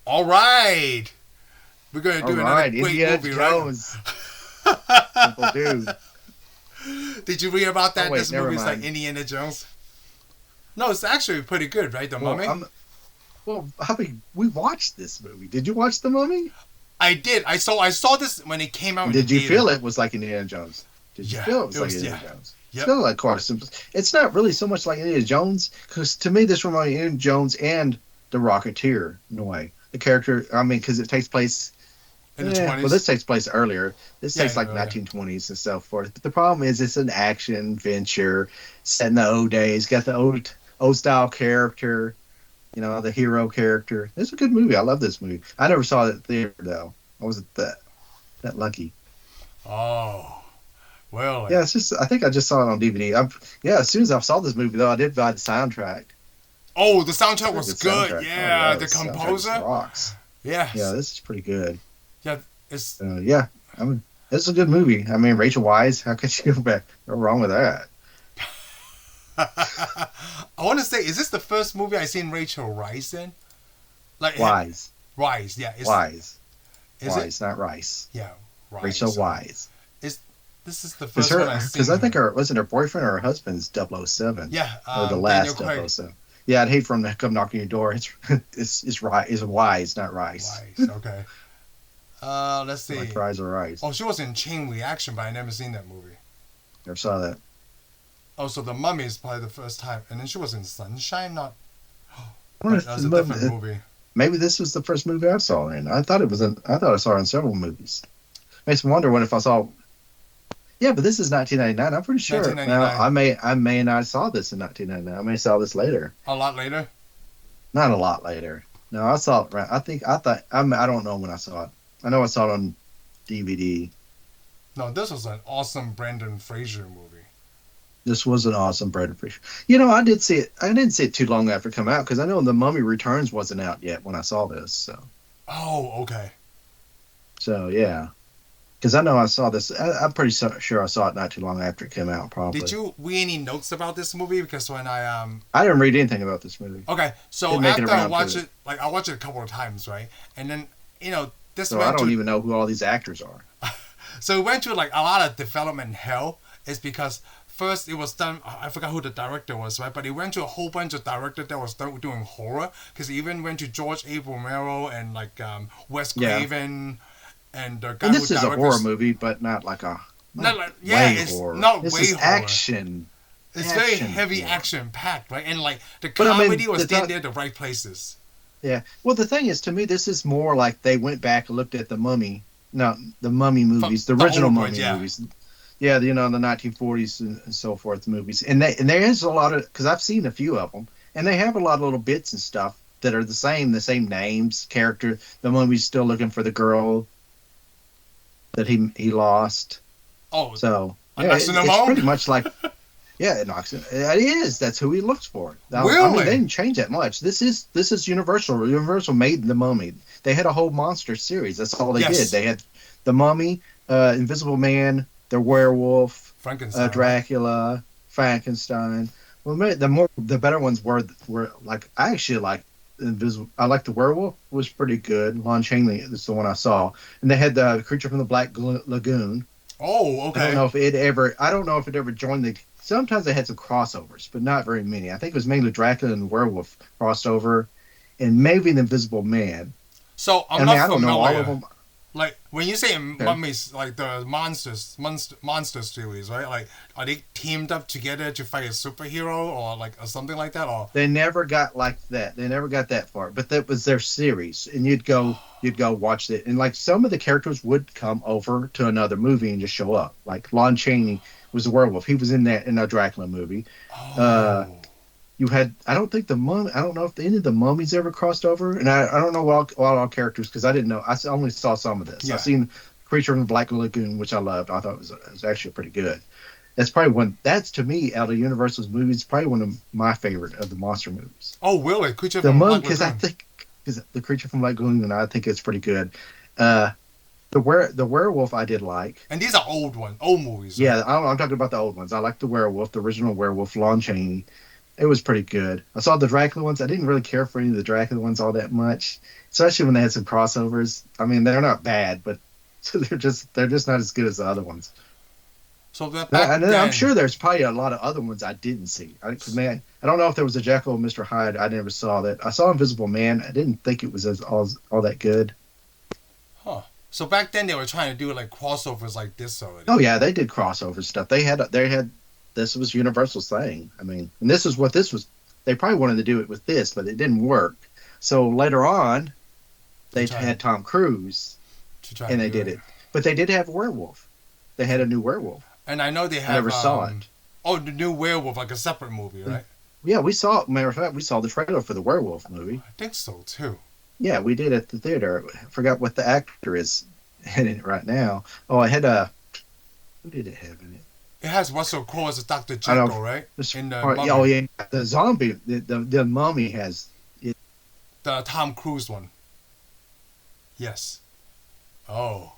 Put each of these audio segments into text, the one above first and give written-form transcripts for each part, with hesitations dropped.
All right. We're going to All do another right, great Indiana movie, right? Jones, Simple Dude. Did you read about Oh that? wait, This never movie is like mind. Indiana Jones. No, it's actually pretty good, right? The Well, Mummy. I'm well. How many we watched this movie? Did you watch the Mummy? I did. I saw this when it came out And in the did you theater. feel it was like Indiana Jones? Did you Yeah, feel it it was like was. Indiana Yeah. Jones? It's Yep. kind of like quite simple. It's not really so much like Indiana Jones because to me this reminds me of Indiana Jones and the Rocketeer in a way. The character, I mean, because it takes place. In the Well, 20s. this takes place earlier. This Yeah, takes yeah, like earlier. 1920s and so forth. But the problem is, it's an action venture set in the old days. Got the old style character, the hero character. It's a good movie. I love this movie. I never saw it there though. I wasn't that lucky. Oh, well, Yeah, like, it's just I think I just saw it on DVD. Yeah, as soon as I saw this movie though, I did buy the soundtrack. oh, the soundtrack Very was good good. soundtrack. Oh Yeah, yeah, the the soundtrack just composer. rocks. Yeah, Yes. this is pretty good. Yeah, it's. Yeah, I mean, it's a good movie. I mean, Rachel Wise. How could you go wrong with that? I want to say, is this the first movie I seen Rachel Rice in? Like Wise, Rice, yeah. Wise, Is it? Wise, not Rice. Yeah, Rice. Rachel Wise. Is this is the Because first one I seen I think her? her wasn't her boyfriend or her husband's 007 Yeah, or the Daniel last Craig. 007. Yeah, I'd hate for him to come knocking your door. It's right. It's Wise, not Rice. Rice, okay. Let's see. Like fries or rice. Oh, she was in Chain Reaction, but I never seen that movie. Never saw that. Oh, so The Mummy is probably the first time, and then she was in Sunshine. Not I wonder if that was a different movie. maybe this was the first movie I saw her in. I thought it was. I thought I saw her in several movies. Makes me wonder what if I saw. Yeah, but this is 1999. I'm pretty sure. Now 1999. I may not saw this in 1999. I may saw this later. A lot later. Not a lot later. No, I saw it. Right. I don't know when I saw it. I know I saw it on DVD. No, this was an awesome Brendan Fraser movie. This was an awesome Brendan Fraser. I did see it. I didn't see it too long after it came out because I know The Mummy Returns wasn't out yet when I saw this. Oh, okay. So yeah, because I know I saw this. I'm pretty sure I saw it not too long after it came out. Probably. Did you read any. About this movie? Because when I didn't read anything about this movie. Okay, so Didn't make it after I around watched to it, like I watched it a couple of times, right? And then this So I went don't to even know who all these actors are. so it went to like a lot of development hell. Is because first it was done. I forgot who the director was, right? But it went to a whole bunch of directors that was doing horror. Because it even went to George A. Romero and like Wes Yeah. Craven and the guy And who this is a directed. horror movie, but not like a Not like, yeah, way it's horror. not This way is horror. action. It's very action heavy, horror. action packed, right? And like the But I mean, comedy was the in th- there, the right places. Yeah. Well, the thing is, to me, this is more like they went back and looked at the Mummy. No, the Mummy movies, the the original old Mummy ones, yeah. movies. Yeah, the 1940s and so forth movies, and there is a lot of because I've seen a few of them, and they have a lot of little bits and stuff that are the same names, character. The Mummy's still looking for the girl that he lost. Oh, So a yeah, knocks in the it's mouth? pretty much like yeah, it knocks it. It is. That's who he looks for. Now, I Really? mean, they didn't change that much. This is Universal. Universal made the Mummy. They had a whole monster series. That's all they Yes. did. They had the Mummy, Invisible Man, the Werewolf, Frankenstein. Dracula, Frankenstein. Well, the better ones were like I actually like Invisible. I like the Werewolf was pretty good. Lon Chaney is the one I saw, and they had the Creature from the Black Lagoon. Oh, okay. I don't know if it ever joined the. Sometimes they had some crossovers, but not very many. I think it was mainly Dracula and Werewolf crossed over, and maybe the Invisible Man. So I'm I not mean, I don't familiar. know all of them. Like when you say mummies, like the monster series, right? Like are they teamed up together to fight a superhero or like or something like that? Or They never got like that. They never got that far. But that was their series, and you'd go watch it, and like some of the characters would come over to another movie and just show up. Like Lon Chaney was the werewolf. He was in a Dracula movie. oh, You had I don't think the mummy. I don't know if any of the mummies ever crossed over, and I don't know all characters because I didn't know. I only saw some of this. Yeah. I've seen Creature from the Black Lagoon, which I loved. I thought it was actually pretty good. That's probably one. That's to me out of Universal's movies, probably one of my favorite of the monster movies. oh, really? Creature The from mummy, Black because I Lagoon. think because the Creature from Black Lagoon, I think it's pretty good. The werewolf I did like. And these are old movies. Right? Yeah, I'm talking about the old ones. I like the werewolf, the original werewolf, Lon Chaney. It was pretty good. I saw the Dracula ones. I didn't really care for any of the Dracula ones all that much, especially when they had some crossovers. I mean, they're not bad, but they're just not as good as the other ones. So that back And I'm then, sure there's probably a lot of other ones I didn't see. I don't know if there was a Jekyll and Mr. Hyde. I never saw that. I saw Invisible Man. I didn't think it was all that good. huh? So back then they were trying to do like crossovers like this already. Oh yeah, they did crossover stuff. They had this was Universal's thing. I mean, and this is what this was. They probably wanted to do it with this, but it didn't work. So later on, they had Tom Cruise, and they did it. But they did have a werewolf. They had a new werewolf. And I know they have. I never saw it. Oh, the new werewolf, like a separate movie, right? Yeah, we saw. Matter of fact, we saw the trailer for the werewolf movie. I think so too. Yeah, we did at the theater. I forgot what the actor is in it right now. Oh, I had a. Who did it have in it? It has Russell Crowe as Dr. Jekyll, right? In the oh yeah, the zombie, the mummy has it. The Tom Cruise one. Yes. Oh.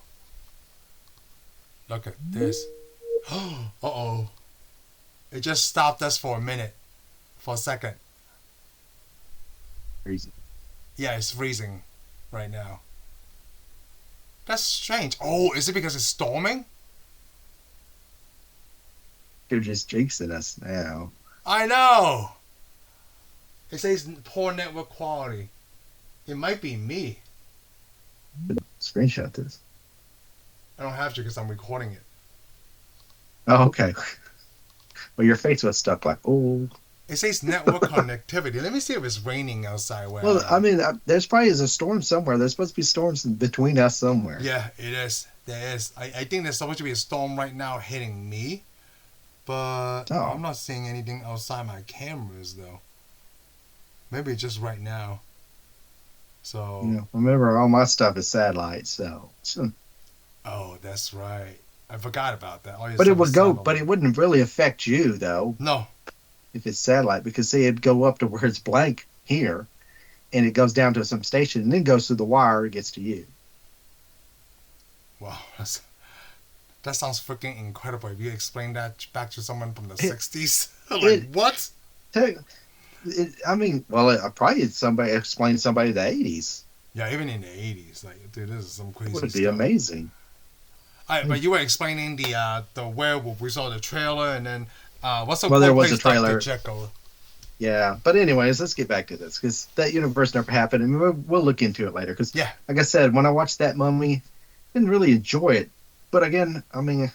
Look at this. Uh-oh. It just stopped us for a second. Freezing. Yeah, it's freezing right now. That's strange. Oh, is it because it's storming? They're just jinxing us now. I know. It says poor network quality. It might be me. Screenshot this. I don't have to because I'm recording it. Oh, okay. Well, your face was stuck like, oh. It says network connectivity. Let me see if it's raining outside. Well, I mean, there's probably a storm somewhere. There's supposed to be storms between us somewhere. Yeah, it is. There is. I think there's supposed to be a storm right now hitting me. But I'm not seeing anything outside my cameras, though. Maybe just right now. So. Yeah, remember, all my stuff is satellite, so. Oh, that's right. I forgot about that. But it would go. But it wouldn't really affect you, though. No. If it's satellite, because say it'd go up to where it's blank here, and it goes down to some station, and then goes through the wire, it gets to you. Wow, that sounds freaking incredible. If you explain that back to someone from the 60s, what? I mean, well, probably somebody explained somebody the 80s. Yeah, even in the 80s, like, dude, this is some crazy stuff. It would be amazing. But you were explaining the werewolf. We saw the trailer, and then what's the there was a trailer. Jekyll? Yeah, but anyways, let's get back to this because that universe never happened, and we'll look into it later. Because, like I said, when I watched that Mummy, I didn't really enjoy it. But again, I mean,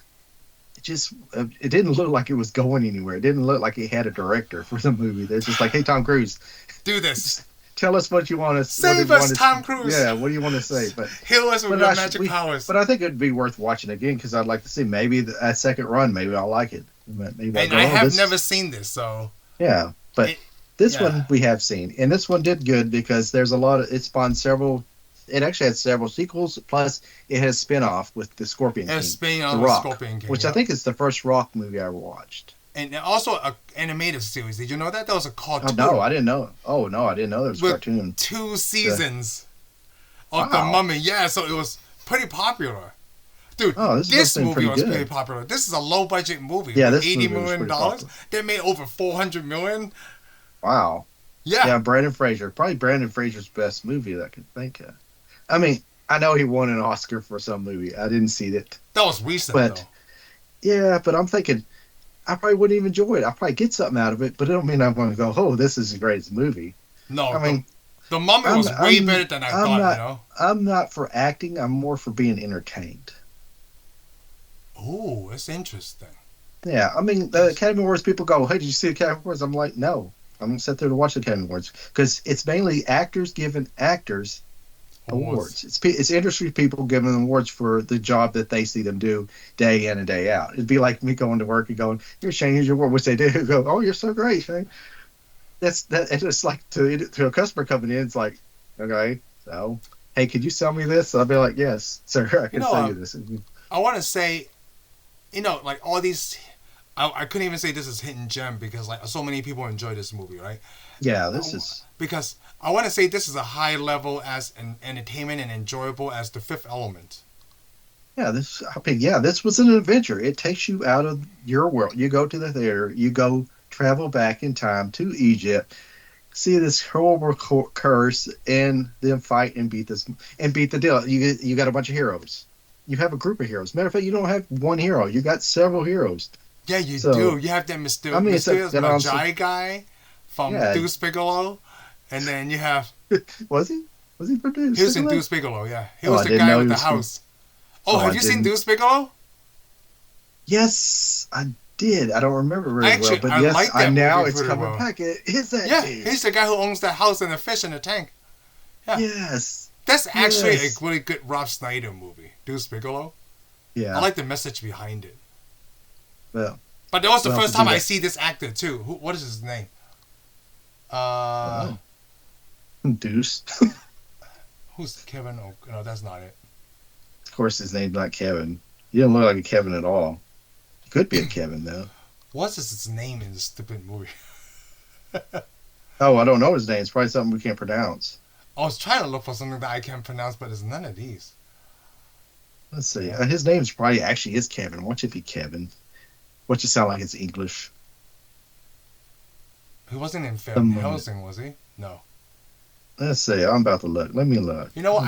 it didn't look like it was going anywhere. It didn't look like it had a director for the movie. They're just like, hey, Tom Cruise, do this. Tell us what you want to save us, Tom Cruise. Yeah, what do you want to say? But heal us with your magic powers. But I think it'd be worth watching again because I'd like to see maybe a second run. Maybe I'll like it. Maybe I have never seen this, so yeah. But this one we have seen, and this one did good because there's a lot of it spawned several. It actually had several sequels, plus it has spin-off with the Scorpion King, The Rock, Scorpion King, which I think is the first Rock movie I ever watched. And also an animated series. Did you know that? That was a cartoon. Oh, no, I didn't know. Oh, no, I didn't know there was a cartoon. 2 seasons of the Mummy. Yeah, so it was pretty popular. Dude, this movie was pretty popular. This is a low-budget movie. Yeah, this $80 million. They made over $400 million. Wow. Yeah. Yeah, Brandon Fraser. Probably Brandon Fraser's best movie that I can think of. I mean, I know he won an Oscar for some movie. I didn't see it. That was recent, though. Yeah, but I'm thinking, I probably wouldn't even enjoy it. I'll probably get something out of it, but it don't mean I'm going to go, oh, this is the greatest movie. No, I mean, the Mummy was way better than I thought, you know? I'm not for acting. I'm more for being entertained. Oh, that's interesting. Yeah, I mean, the Academy Awards people go, hey, did you see the Academy Awards? I'm like, no. I'm going to sit there to watch the Academy Awards because it's mainly actors giving actors awards. It's industry people giving them awards for the job that they see them do day in and day out. It'd be like me going to work and going, "Here, Shane, here's your award," which they do. Go, "Oh, you're so great, Shane." That's that. It's just like to a customer coming in. It's like, okay, so hey, could you sell me this? So I'll be like, yes, sir, I can sell you this. I want to say, like all these. I couldn't even say this is hidden gem because like so many people enjoy this movie, right? Yeah, this is because I want to say this is a high level as an entertainment and enjoyable as The Fifth Element. Yeah, this was an adventure. It takes you out of your world. You go to the theater, you go travel back in time to Egypt, see this horrible curse, and then fight and beat the deal. You got a bunch of heroes. You have a group of heroes. Matter of fact, you don't have one hero. You got several heroes. Yeah, you do. You have that mysterious Magi guy from Deuce Bigelow, and then you have. Was he? Was he produced? He was in Deuce Bigelow. Yeah, he was the guy with the house. Have you seen Deuce Bigelow? Yes, I did. I don't remember very well, but yes, like that now it's coming back. Is that? Yeah, he's the guy who owns that house and the fish in the tank. Yeah. Yes. That's actually a really good Rob Schneider movie, Deuce Bigelow. Yeah. I like the message behind it. Well, but that was the first time I see this actor too. What is his name? Deuce. Who's Kevin? Oh, no, that's not it. Of course, his name's not Kevin. He doesn't look like a Kevin at all. He could be a Kevin though. What's his name in this stupid movie? Oh, I don't know his name. It's probably something we can't pronounce. I was trying to look for something that I can't pronounce, but there's none of these. Let's see. His name's probably actually is Kevin. Why should it be Kevin? What you sound like it's English? He wasn't in Van Helsing, was he? No. Let's see. I'm about to look. Let me look. You know what?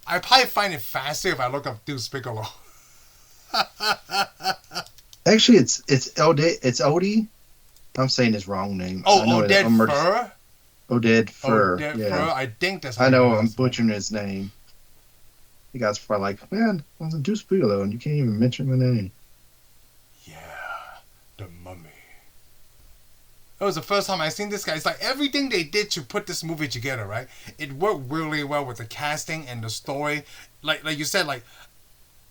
I probably find it faster if I look up Deuce Bigelow. Actually, it's Odie. I'm saying his wrong name. Oded Fur. Oded Fur. Fur. I think that's. I know. I'm butchering his name. You guys are probably like, man, I was a Deuce Bigelow, and you can't even mention my name. Yeah, the Mummy. It was the first time I seen this guy. It's like everything they did to put this movie together, right? It worked really well with the casting and the story. Like you said, like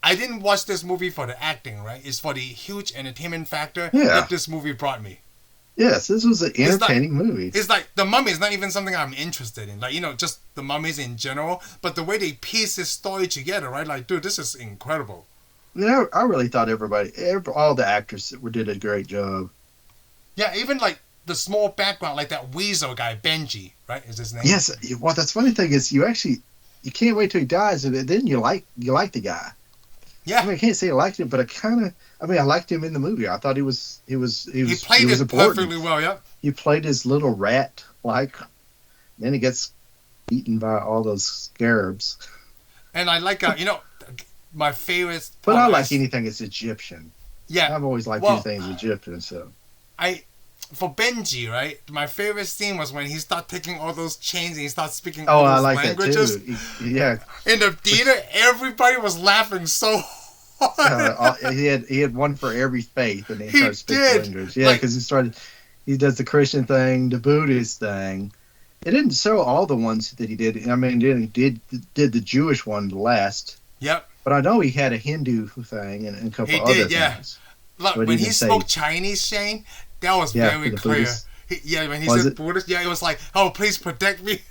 I didn't watch this movie for the acting, right? It's for the huge entertainment factor that this movie brought me. Yes, this was an entertaining movie. It's like The Mummy is not even something I'm interested in. Like, just the mummies in general. But the way they piece this story together, right? Like, dude, this is incredible. Yeah, I really thought all the actors did a great job. Yeah, even like the small background, like that weasel guy, Benji, right? Is his name? Yes. Well, that's funny thing is you can't wait till he dies, and then you like the guy. Yeah. I can't say I liked him, but I liked him in the movie. I thought he played it perfectly well. Yep. He played his little rat, then he gets eaten by all those scarabs. And I like, my favorite. But I like anything that's Egyptian. Yeah. I've always liked anything Egyptian. So. For Benji, right? My favorite scene was when he started taking all those chains and he started speaking all those languages. That too. Yeah. In the theater, everybody was laughing so hard. He had one for every faith, and he started speaking language. Yeah, because he does the Christian thing, the Buddhist thing. It didn't show all the ones that he did. I mean, he did the Jewish one last. Yep. But I know he had a Hindu thing and a couple other things. Look, when he spoke Chinese, Shane, that was very clear. When he said Buddhist, it was like, oh, please protect me.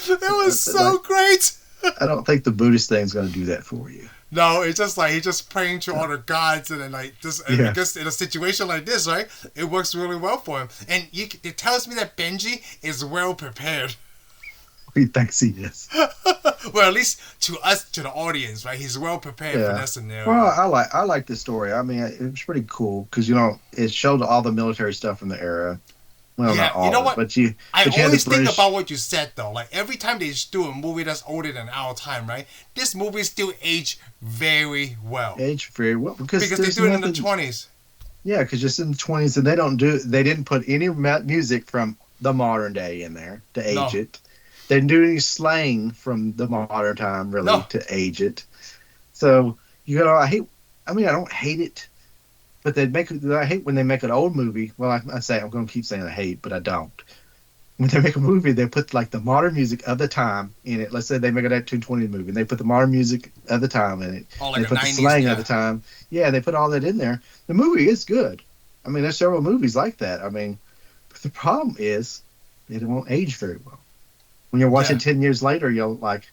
It was so great. I don't think the Buddhist thing's going to do that for you. No, it's just like he's just praying to all the gods, and then I guess in a situation like this, right, it works really well for him. And it tells me that Benji is well prepared. He thinks he is. Well, at least to us, to the audience, right? He's well prepared for that scenario. Well, I like the story. I mean, it was pretty cool because it showed all the military stuff from the era. Well, not all, you know what? But I always think about what you said though. Like every time they do a movie that's older than our time, right? This movie still aged very well. Aged very well because they do it in the 20s. Yeah, because just in the 20s, and they didn't put any music from the modern day in there to age it. They didn't do any slang from the modern time really to age it. So I don't hate it. But I hate when they make an old movie. Well, I'm going to keep saying I hate, but I don't. When they make a movie, they put like the modern music of the time in it. Let's say they make a 1920 movie, and they put the modern music of the time in it. Oh, like and they put 90s, the slang of the time. Yeah, they put all that in there. The movie is good. I mean, there's several movies like that. I mean, but the problem is they don't age very well. When you're watching 10 years later, you'll like.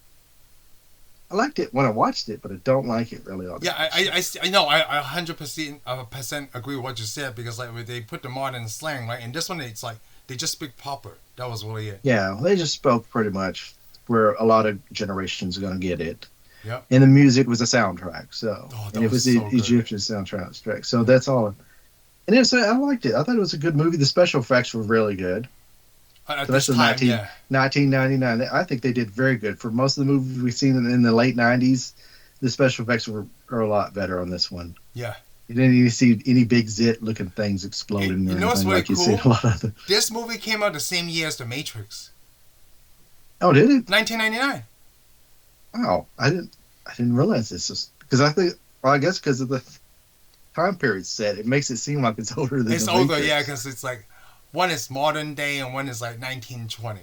I liked it when I watched it, but I don't like it really. I know. I 100% agree with what you said because like they put the modern slang right, and this one it's like they just speak proper. That was really it. Yeah, they just spoke pretty much where a lot of generations are going to get it. Yeah. And the music was a soundtrack, so it was the Egyptian soundtrack. So that's all. And I liked it. I thought it was a good movie. The special effects were really good. At this Especially time, yeah. 1999. I think they did very good. For most of the movies we've seen in the late 90s, the special effects are a lot better on this one. Yeah. You didn't even see any big zit-looking things exploding You or know what's anything really like you cool? see in a lot of them. This movie came out the same year as The Matrix. Oh, did it? 1999. Wow, I didn't realize this was because I think, well, I guess because of the time period set, it makes it seem like it's older than It's the older, Matrix. yeah, because it's like one is modern day and one is like 1920.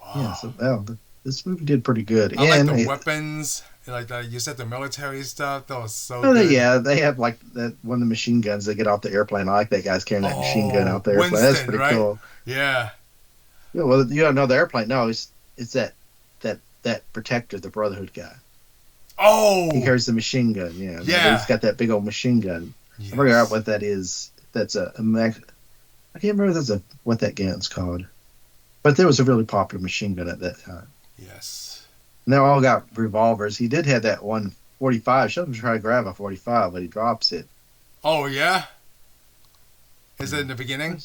Wow. Yeah, so this movie did pretty good. I like And the weapons. Like you said, the military stuff. That was so oh, good. yeah, they have like that one of the machine guns that get off the airplane. I like that guy's carrying that machine gun Oh, out the airplane. That's Winston, pretty right? cool. Yeah. Yeah, well, you don't know the airplane. No, it's that protector, the Brotherhood guy. Oh. He carries the machine gun. Yeah, Yeah. he's got that big old machine gun. Yes. I figure out what that is. That's I can't remember what that gun's called, but there was a really popular machine gun at that time. Yes. And they all got revolvers. He did have that 145. Sheldon tried to grab a 45, but he drops it. Oh yeah. Is it in the beginning?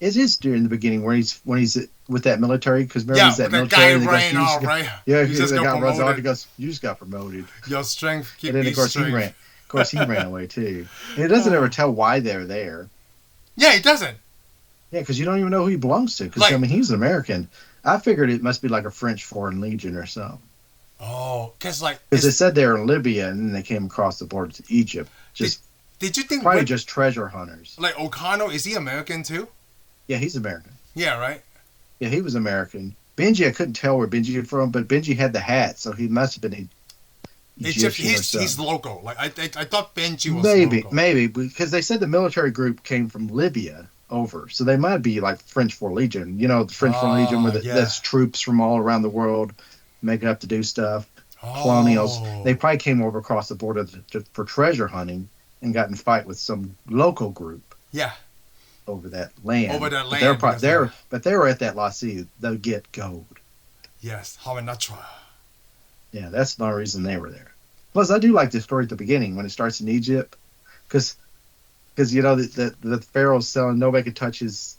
It is during the beginning when he's with that military, because remember Yeah, he's that the guy military. And he ran goes, off, right? Yeah, He just the got guy runs off. promoted. He goes, "You just got promoted." Your strength keep And then me of course strength. he ran. Of course he ran away too. And it doesn't ever tell why they're there. Yeah, he doesn't. Yeah, because you don't even know who he belongs to. Because Like- I mean, he's an American. I figured it must be like a French Foreign Legion or something. Oh, because like, Because they said they were in Libya and then they came across the border to Egypt. Just did you think probably just treasure hunters. like O'Connell, is he American too? Yeah, he's American. Yeah, right. Yeah, he was American. Benji, I couldn't tell where Benji was from, but Benji had the hat, so he must have been It's just Egyptian or he's something. local. Like I thought Benji was local. Maybe because they said the military group came from Libya over, so they might be like French Foreign Legion. You know, the French Foreign Legion, where yeah. that's troops from all around the world making up to do stuff. Oh. Colonials. They probably came over across the border for treasure hunting and got in fight with some local group. Yeah. Over that land. Over that land, But they were at that La Sea. They'll get gold. Yes, Hamanatra. Yeah, that's the only reason they were there. Plus, I do like the story at the beginning when it starts in Egypt, because you know the Pharaoh's selling nobody could touch his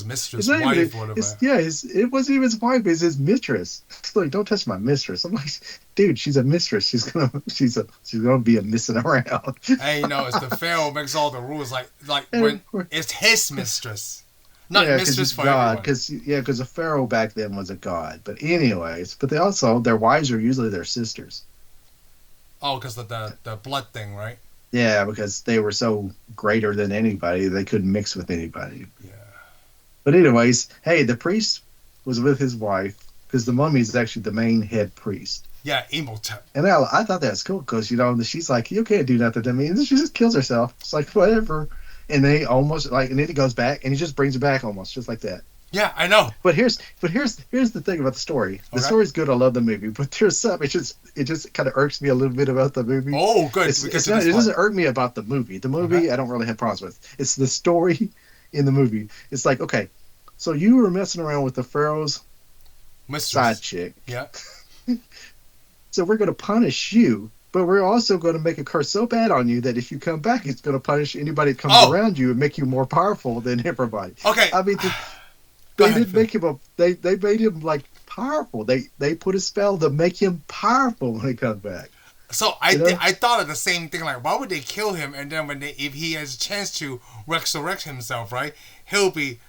mistress, not wife, even, whatever. it wasn't even his wife. It's his mistress. It's like, don't touch my mistress. I'm like, dude, she's a mistress. She's gonna be missing around. Hey, you know, it's the Pharaoh makes all the rules. Like when it's his mistress, not mistress for God, everyone. because a pharaoh back then was a god. But anyways, but their wives are usually their sisters. Oh, because of the blood thing, right? Yeah, because they were so greater than anybody, they couldn't mix with anybody. Yeah. But anyways, hey, the priest was with his wife because the mummy is actually the main head priest. Yeah, Imhotep. And I thought that was cool because, you know, she's like, you can't do nothing to me. And she just kills herself. It's like, whatever. And then and then he goes back and he just brings her back almost just like that. Yeah, I know. But here's the thing about the story. The story's good. I love the movie, but there's something. It just kind of irks me a little bit about the movie. Oh, good. It doesn't irk me about the movie. The movie I don't really have problems with. It's the story in the movie. It's like, okay, so you were messing around with the Pharaoh's side chick. Yeah. So we're going to punish you, but we're also going to make a curse so bad on you that if you come back, it's going to punish anybody that comes around you and make you more powerful than everybody. Okay. I mean, they didn't make him they made him like powerful. They put a spell to make him powerful when he comes back. So I thought of the same thing. Like, why would they kill him? And then if he has a chance to resurrect himself, right, he'll be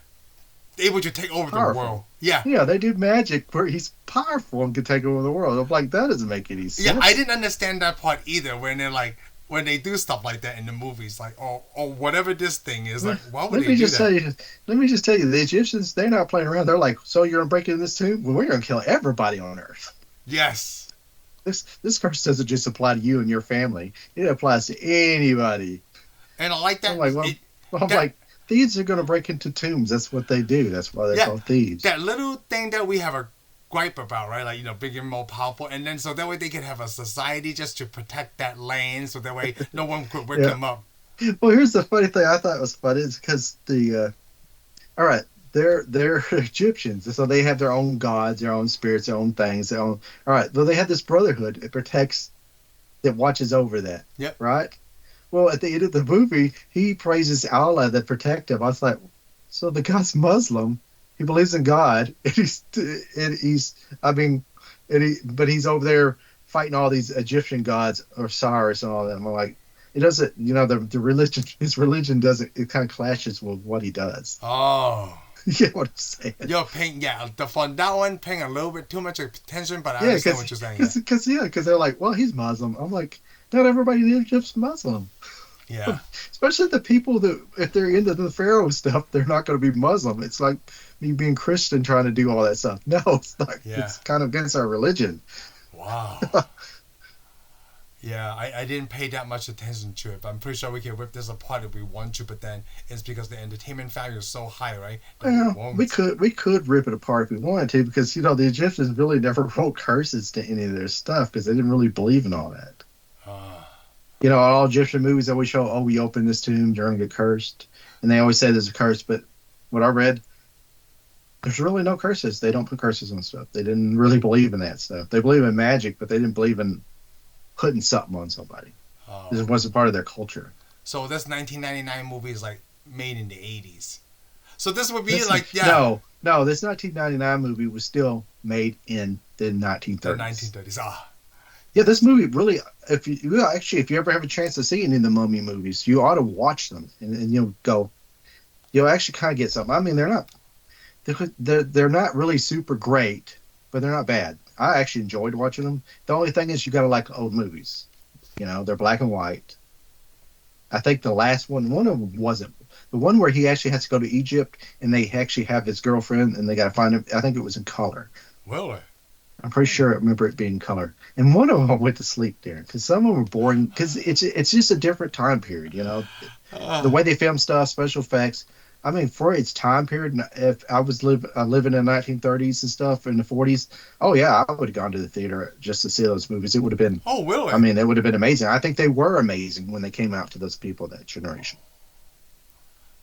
able to take over the world. Yeah. Yeah, they do magic where he's powerful and can take over the world. I'm like, that doesn't make any sense. Yeah, I didn't understand that part either. When they're like, when they do stuff like that in the movies, like, or whatever this thing is, like, why would they do that? Let me just tell you, the Egyptians, they're not playing around. They're like, so you're gonna break into this tomb? Well, we're gonna kill everybody on Earth. Yes. This curse doesn't just apply to you and your family. It applies to anybody. And I like that. I'm like, thieves are gonna break into tombs. That's what they do. That's why they're called thieves. That little thing that we have a gripe about, right? Like, you know, bigger and more powerful, and then so that way they can have a society just to protect that land, so that way no one could wake them up. Well, here's the funny thing I thought was funny is because all right, they're Egyptians, so they have their own gods, their own spirits, their own things. All right, well, they have this brotherhood. It protects, that watches over that. Yep. Right. Well, at the end of the movie, he praises Allah that protect him. I was like, so the guy's Muslim. He believes in God, I mean, but he's over there fighting all these Egyptian gods, Osiris and all that. I'm like, it doesn't, the religion, his religion doesn't, it kind of clashes with what he does. Oh. You get what I'm saying? You're paying, for that one, paying a little bit too much attention, but I understand what you're saying. Because they're like, well, he's Muslim. I'm like, not everybody in Egypt's Muslim. Yeah. Especially the people that, if they're into the Pharaoh stuff, they're not going to be Muslim. It's like me being Christian trying to do all that stuff. No, it's not. Yeah. It's kind of against our religion. Wow. Yeah, I didn't pay that much attention to it, but I'm pretty sure we can rip this apart if we want to, but then it's because the entertainment value is so high, right? Well, we could rip it apart if we wanted to, because, the Egyptians really never wrote curses to any of their stuff because they didn't really believe in all that. All Egyptian movies always show, we open this tomb, you're going to get cursed. And they always say there's a curse, but what I read, there's really no curses. They don't put curses on stuff. They didn't really believe in that stuff. They believe in magic, but they didn't believe in putting something on somebody. This wasn't part of their culture. So this 1999 movie is like made in the 80s. So this would be this this 1999 movie was still made in the 1930s. The 1930s. Yeah, this movie really, if you ever have a chance to see any of the Mummy movies, you ought to watch them and you'll actually kind of get something. I mean, they're not really super great, but they're not bad. I actually enjoyed watching them. The only thing is you got to like old movies. They're black and white. I think the last one of them wasn't. The one where he actually has to go to Egypt and they actually have his girlfriend and they got to find him. I think it was in color. Really? I'm pretty sure I remember it being color. And one of them I went to sleep there because some of them were boring because it's just a different time period, The way they film stuff, special effects. I mean, for its time period, if I was living in the 1930s and stuff in the 40s, oh yeah, I would have gone to the theater just to see those movies. It would have been. Oh, really? I mean, it would have been amazing. I think they were amazing when they came out to those people of that generation.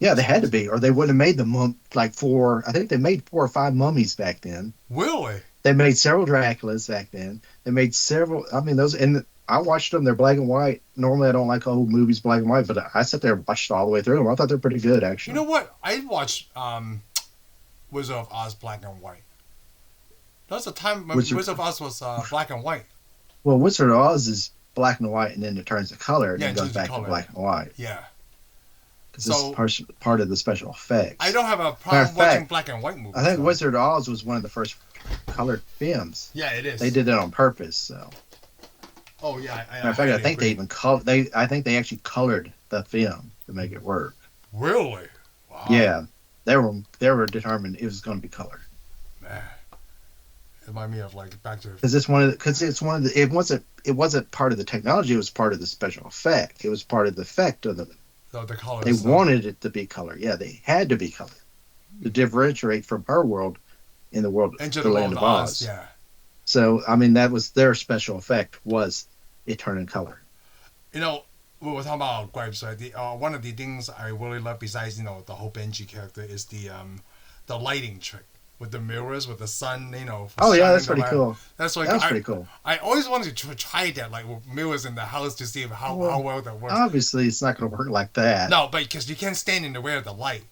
Yeah, they had to be, or they wouldn't have made them I think they made 4 or 5 mummies back then. Really? They made several Draculas back then. They made several. I mean, those, and I watched them. They're black and white. Normally, I don't like old movies black and white, but I sat there and watched all the way through them. I thought they're pretty good, actually. You know what? I watched Wizard of Oz black and white. That was a time when Wizard of Oz was black and white. Well, Wizard of Oz is black and white, and then it turns to color, and then it goes back to black and white. Yeah. So, this is part of the special effects. I don't have a problem watching black and white movies. I think Wizard of Oz was one of the first colored films. Yeah, it is. They did it on purpose, so. Oh yeah. Matter of fact, I think they even I think they actually colored the film to make it work. Really? Wow. Yeah, they were determined it was going to be colored. Man, it reminded me of back to. Because it wasn't part of the technology. It was part of the special effect. It was part of the effect of the. So the color. They wanted it to be color. Yeah, they had to be color to differentiate from her world in the world, the land of Oz. Yeah. So, I mean, that was their special effect, was it turning color. We were talking about gripes, right? One of the things I really love besides, the whole Benji character is the lighting trick with the mirrors, with the sun, Oh, yeah, that's pretty cool. That's pretty cool. I always wanted to try that, with mirrors in the house to see how well that works. Obviously, it's not going to work like that. No, but because you can't stand in the way of the light.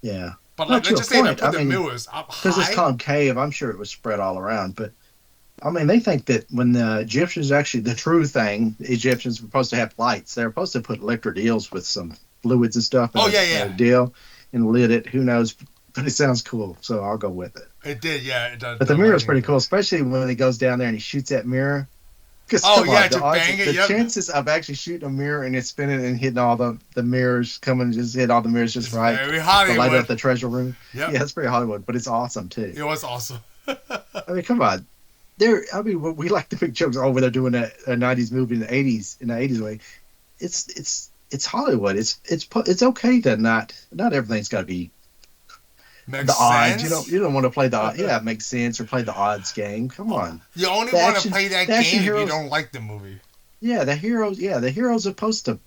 Yeah. But let's just say they put the mirrors up high. Because it's concave, I'm sure it was spread all around, but I mean, they think that when the Egyptians actually, the true thing, the Egyptians were supposed to have lights. They're supposed to put electric eels with some fluids and stuff in a deal and lit it. Who knows? But it sounds cool, so I'll go with it. It did, yeah. It does. But the mirror's pretty cool, especially when he goes down there and he shoots that mirror. The chances of actually shooting a mirror and it spinning and hitting all the mirrors, hit all the mirrors just right. Very Hollywood. To light up the treasure room. Yep. Yeah, it's pretty Hollywood, but it's awesome, too. It was awesome. I mean, come on. We like to make jokes over there doing a 90s movie in the 80s way. It's Hollywood. It's okay to not everything's got to be makes the odds. Sense. You don't want to play it makes sense or play the odds game. Come on. You only want to play that game if you don't like the movie. Yeah, the heroes are supposed to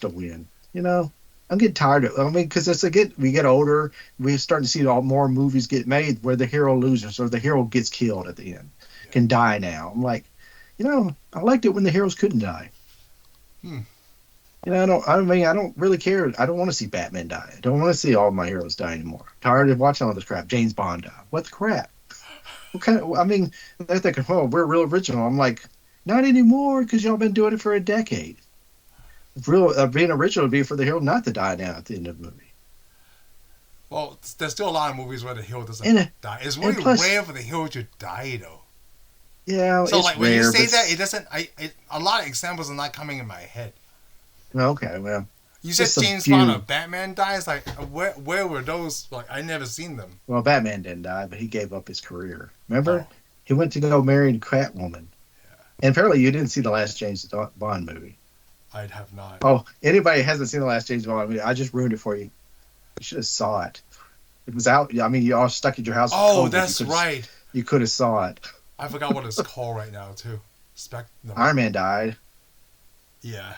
win. I'm getting tired of. I mean, because we get older, we're starting to see more movies get made where the hero loses or the hero gets killed at the end, can die now. I'm like, I liked it when the heroes couldn't die. I don't really care. I don't want to see Batman die. I don't want to see all my heroes die anymore. I'm tired of watching all this crap. James Bond died. What the crap? What kind of? I mean, they're thinking, "Oh, we're real original." I'm like, not anymore, because y'all been doing it for a decade. Real being original would be for the hero not to die now at the end of the movie. Well, there's still a lot of movies where the hero doesn't And die. It's and really plus, rare for the hero to die, though. yeah, So, it's like, when you rare, say but that, it doesn't. A lot of examples are not coming in my head. okay, well, You said just a James Bond or few. Batman dies. Like, where were those? Like, I never seen them. Well, Batman didn't die, but he gave up his career. Oh, Remember, he went to go marry Catwoman. And apparently, you didn't see the last James Bond movie. I'd have not. Oh, anybody who hasn't seen the last James Bond movie, I just ruined it for you. You should have saw it. It was out. I mean, you all stuck at your house. With Oh, COVID. that's right. You could have saw it. I forgot what it's called right now too. No. Iron Man died. Yeah.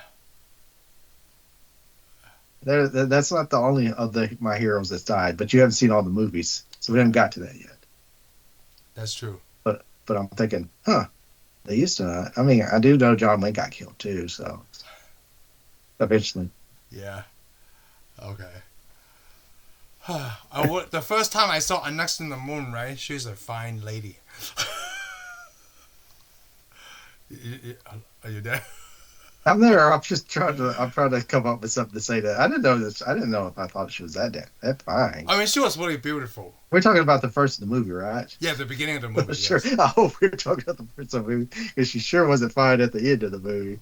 That's not the only of my heroes that's died, but you haven't seen all the movies, so we haven't got to that yet. That's true. But I'm thinking, they used to. I mean, I do know John Wayne got killed too, so eventually. Yeah. Okay. The first time I saw A Next in the Moon, right? She's a fine lady. Are you there? I'm there. I'm just trying to. I'm trying to come up with something to say that I didn't know this. I didn't know if I thought she was that fine. I mean, she was really beautiful. We're talking about the first of the movie, right? Yeah, the beginning of the movie. Sure. Yes. I hope we're talking about the first of the movie because she sure wasn't fine at the end of the movie.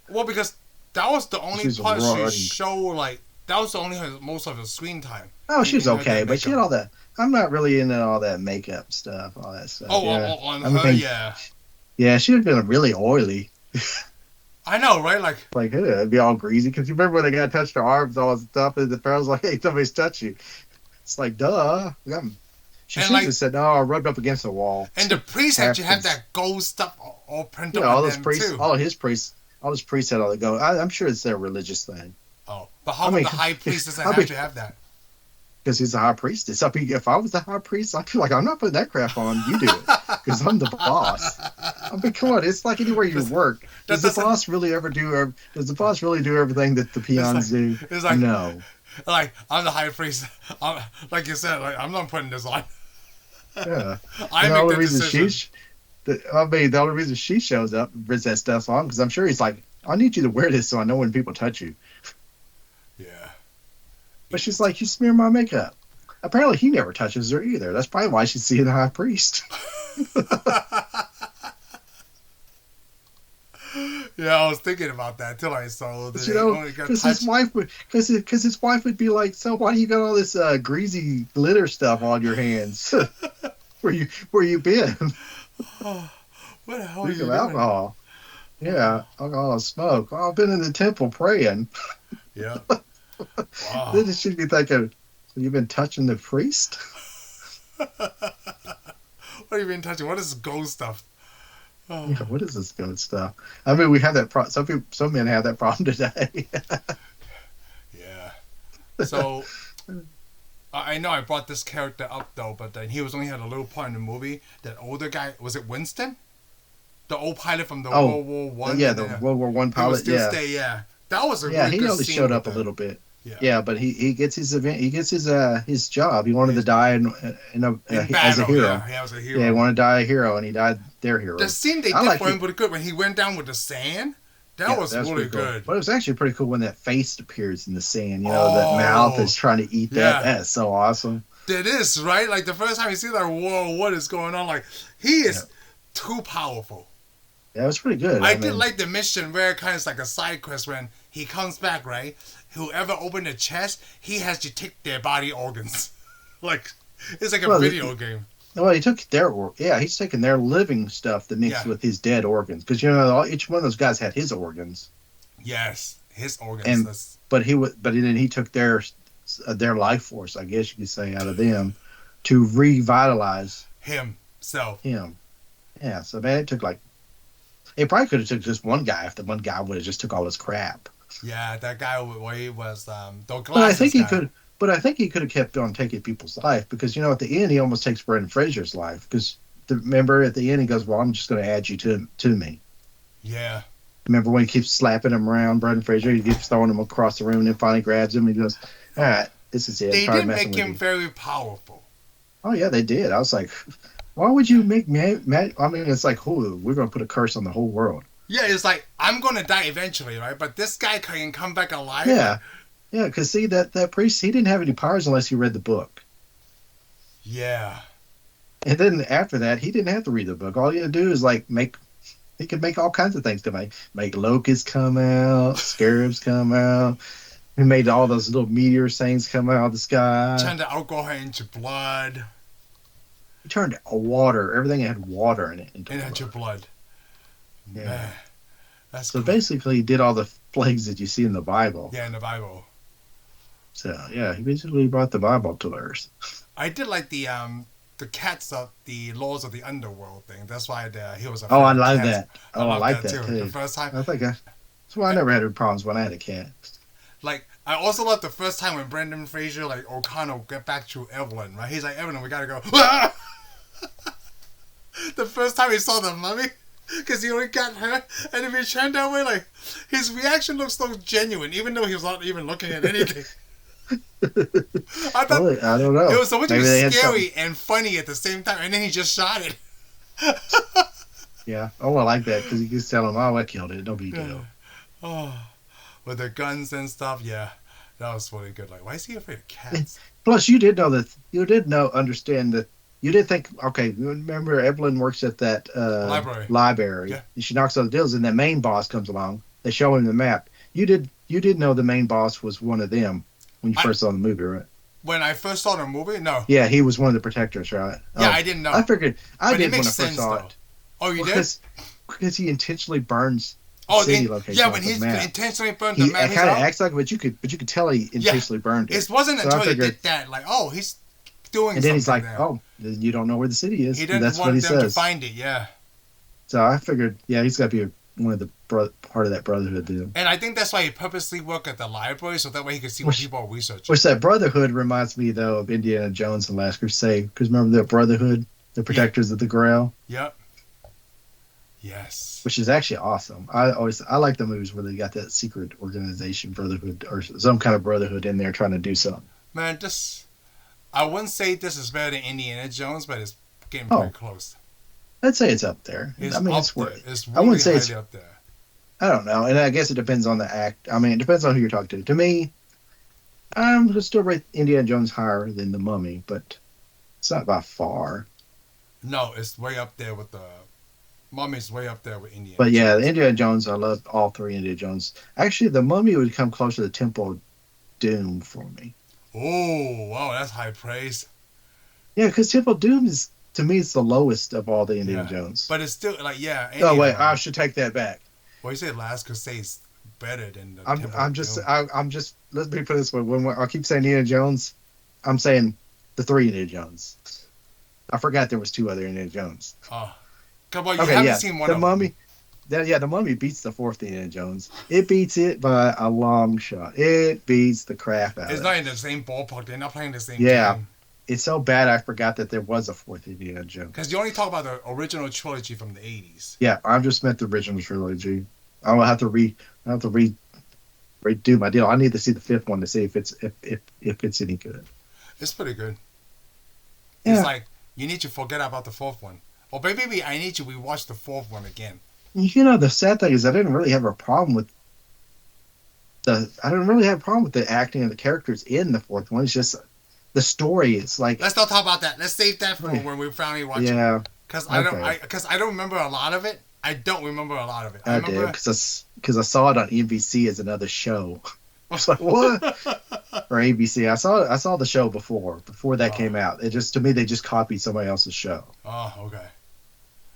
Well, because that was the only She's part running. she showed. Like, that was the only most of her screen time. Oh, she was In her okay, but she had makeup. all that. I'm not really into all that makeup stuff, all that stuff. Oh, yeah. on I her, mean, yeah. Yeah, she would have been really oily. I know, right? Like, Like, it'd be all greasy. Because you remember when they got touched her arms, all that stuff, and the pharaoh's like, hey, somebody's touched you. It's like, duh. She And should like- have said, no, I rubbed up against the wall. and the priests actually have Happens. that gold stuff all printed Yeah, on all those them priests, too. all his priests had all that go. I'm sure it's their religious thing. Oh, but how I come mean, the high priest doesn't I have mean- to have that? Because he's a high priestess. I mean, if I was the high priest, I'd feel like, I'm not putting that crap on. You do it. Because I'm the boss. I mean, come on. It's like anywhere you work. Does the boss really Does the boss really do everything that the peons do? It's like, no. Like, I'm the high priest. Like you said, like, I'm not putting this on. Yeah. I the make only the reason decision. the only reason she shows up and brings that stuff on, because I'm sure he's like, I need you to wear this so I know when people touch you. Yeah. But she's like, you smear my makeup. Apparently he never touches her either. That's probably why she's seeing the high priest. Yeah, I was thinking about that till I saw that. But, you know, because his wife would be like, so why do you got all this greasy glitter stuff on your hands? where you been? What the hell are you Speaking doing? of alcohol. Yeah, alcohol and smoke. Oh, I've been in the temple praying. Yeah. Wow. Then it should be thinking, so you've been touching the priest? What have you been touching? What is this gold stuff? Oh. Yeah, what is this good stuff? I mean, we have that problem. Some men have that problem today. Yeah. So, I know I brought this character up though, but then he only had a little part in the movie. That older guy, was it Winston? The old pilot from the World War One. Yeah, the World War One pilot. Yeah, that was a yeah. really He good only scene showed with up a them. little bit. Yeah. Yeah, but he gets his event. He gets his job. He wanted to die In as a battle, hero. yeah, he was a hero. Yeah, he wanted to die a hero, and he died their hero. The scene they I did like for him it. was good when he went down with the sand. That was really pretty cool. good. But it was actually pretty cool when that face appears in the sand. You know, that Oh, mouth is trying to eat that. yeah. That's so awesome. It is, right? Like the first time you see that, whoa, what is going on? Like, he is too powerful. Yeah, it was pretty good. I did like the mission where it kind of is like a side quest when he comes back, right? Whoever opened the chest, he has to take their body organs. Like, it's like a video game. Well, he took he's taking their living stuff to mix with his dead organs. Because, you know, each one of those guys had his organs. Yes, his organs. But then he took their life force, I guess you could say, out of them to revitalize himself. him. Yeah, so man, it probably could have took just one guy if the one guy would have just took all his crap. Yeah, that guy where he was the glasses But I think he guy. could. But I think he could have kept on taking people's life because, you know, at the end he almost takes Brendan Fraser's life because remember at the end he goes, "Well, I'm just going to add you to me." Yeah. Remember when he keeps slapping him around, Brendan Fraser? He keeps throwing him across the room and then finally grabs him and he goes, all right, this is it. They Probably did messing make with him you. very powerful. Oh, yeah, they did. I was like, why would you make me? I mean, it's like, we're going to put a curse on the whole world. Yeah, it's like, I'm going to die eventually, right? But this guy can come back alive. Yeah. Yeah, because see, that priest, he didn't have any powers unless he read the book. Yeah. And then after that, he didn't have to read the book. All he had to do is he could make all kinds of things to make locusts come out, scarabs come out. He made all those little meteor things come out of the sky. Turn the alcohol into blood. He turned water, everything that had water in it, into blood. Yeah. Man, that's so cool. basically, he did all the plagues that you see in the Bible. Yeah, in the Bible. So yeah, he basically brought the Bible to Earth. I did like the cats of the laws of the underworld thing. That's why he was a Oh, I fan of love cats. that. Oh, I like that too. The first time. That's why I never had problems when I had a cat. Like, I also loved the first time when Brendan Fraser, like, O'Connell get back to Evelyn, right? He's like, Evelyn, we gotta go. The first time he saw the mummy, because he only got her, and if he turned that way, like, his reaction looks so genuine, even though he was not even looking at anything. I thought Really? I don't know. it was supposed to Maybe they be had scary and funny at the same time, and then he just shot it. Yeah. Oh, I like that because you can tell him, oh, I killed it. No big deal. Oh, with the guns and stuff, yeah. That was really good. Like, why is he afraid of cats? Plus, understand that. You did think, okay, remember Evelyn works at that library. Yeah. And she knocks on the deals, and that main boss comes along. They show him the map. You did know the main boss was one of them when you first saw the movie, right? When I first saw the movie, no. Yeah, he was one of the protectors, right? Yeah, I didn't know. I figured I did when I first saw it. Oh, you did? Because he intentionally burns city location. Yeah, when he intentionally burned the he map. It kind of acts like it, but you could tell he intentionally burned it. It wasn't until he did that, like, oh, he's doing something. And then he's like, there. oh, you don't know where the city is. He didn't That's want what he them says. to find it, yeah. So I figured, yeah, he's got to be one of the part of that brotherhood then. And I think that's why he purposely worked at the library, so that way he could see what people are researching. Which that brotherhood reminds me, though, of Indiana Jones and the Last Crusade. Because remember the brotherhood, the protectors of the Grail? Yep. Yes. Which is actually awesome. I like the movies where they got that secret organization, brotherhood, or some kind of brotherhood in there trying to do something. Man, I wouldn't say this is better than Indiana Jones, but it's getting pretty close. I'd say it's up there. It's It's really I wouldn't say it's up there. I don't know, and I guess it depends on the act. I mean, it depends on who you're talking to. To me, I'm going to still rate Indiana Jones higher than The Mummy, but it's not by far. No, it's way up there with the Mummy's way up there with Indiana. But yeah, the Indiana Jones, I love all three Indiana Jones. Actually, The Mummy would come closer to Temple of Doom for me. Oh, wow, that's high praise. Yeah, because Temple of Doom is, to me, it's the lowest of all the Indiana Jones. But it's still, like, yeah. Oh, wait, I should take that back. Well, you said Last Crusade's better than the I'm just, let me put it this way. When I keep saying Indiana Jones, I'm saying the three Indiana Jones. I forgot there was two other Indiana Jones. Oh. Come on, you haven't seen one the of Mummy. The Mummy beats the fourth Indiana Jones. It beats it by a long shot. It beats the crap out of it. It's not in the same ballpark. They're not playing the same game. It's so bad I forgot that there was a fourth Indiana Jones. Because you only talk about the original trilogy from the 80s. Yeah, I just meant the original trilogy. I will have to redo my deal. I need to see the fifth one to see if it's any good. It's pretty good. Yeah. It's like you need to forget about the fourth one. Or maybe I need to rewatch the fourth one again. You know, the sad thing is I didn't really have a problem with the acting of the characters in the fourth one. It's just the story. It's like, let's not talk about that. Let's save that for when we finally watch it. Yeah. Because I don't remember a lot of it. I don't remember a lot of it. I did because I saw it on NBC as another show. I was like, what? Or ABC. I saw the show before that came out. It just, to me, they just copied somebody else's show. Oh, okay.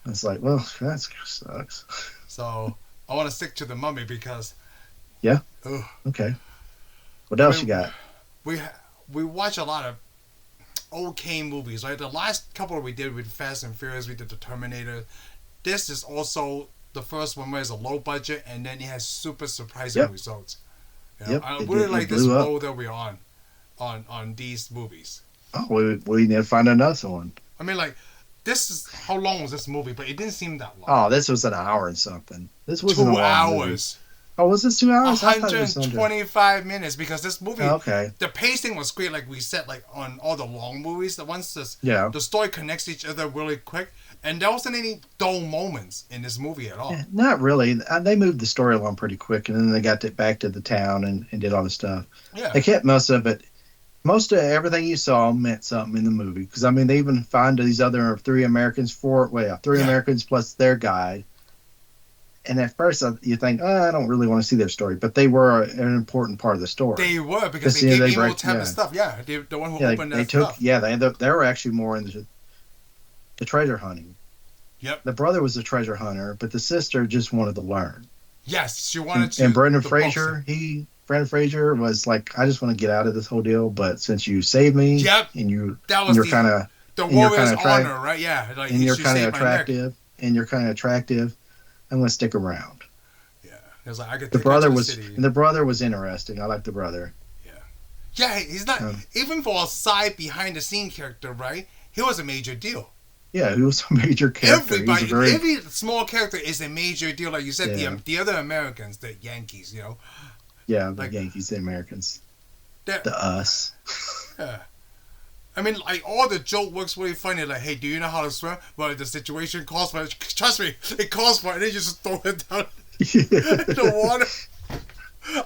It's like, well, that sucks. So I want to stick to The Mummy because. Yeah. Ugh. Okay. What else you got? We watch a lot of okay movies, right? The last couple we did with Fast and Furious, we did the Terminator. This is also the first one where it's a low budget and then it has super surprising results. You know, I really like this road that we're on these movies. Oh, we need to find another one. I mean, like, this is how long was this movie? But it didn't seem that long. Oh, this was an hour and something. This wasn't a Two long movie. hours. Oh, was this 2 hours? I thought it was under. 125 minutes because this movie, Okay. the pacing was great, like we said, like on all the long movies. The ones Yeah. the story connects each other really quick, and there wasn't any dull moments in this movie at all. Yeah, not really. They moved the story along pretty quick, and then they got back to the town and did all the stuff. Yeah. They kept most of it. Most of everything you saw meant something in the movie. Because, I mean, they even find these other three Americans, three Americans plus their guide. And at first, you think, oh, I don't really want to see their story. But they were an important part of the story. They were, because they gave Emotep stuff. Yeah, the one who opened that stuff. Yeah, they were actually more into the treasure hunting. Yep. The brother was a treasure hunter, but the sister just wanted to learn. Yes, she wanted to. And Brendan Fraser, was like, I just want to get out of this whole deal, but since you saved me, yep, and you're kind of the warrior's honor, right? Yeah, like, and you're kind of attractive, I'm going to stick around. Yeah, it was like I could. The brother was interesting. I like the brother. Yeah, he's not even for a side behind the scene character, right? He was a major deal. Yeah, he was a major character. Every small character is a major deal, like you said. The other Americans, the Yankees, you know. Yeah, the Yankees, the Americans, the us. Yeah, I mean, like all the joke works really funny. Like, hey, do you know how to swim? Well, the situation calls for it. Trust me, it calls for it. And then you just throw it down in the water.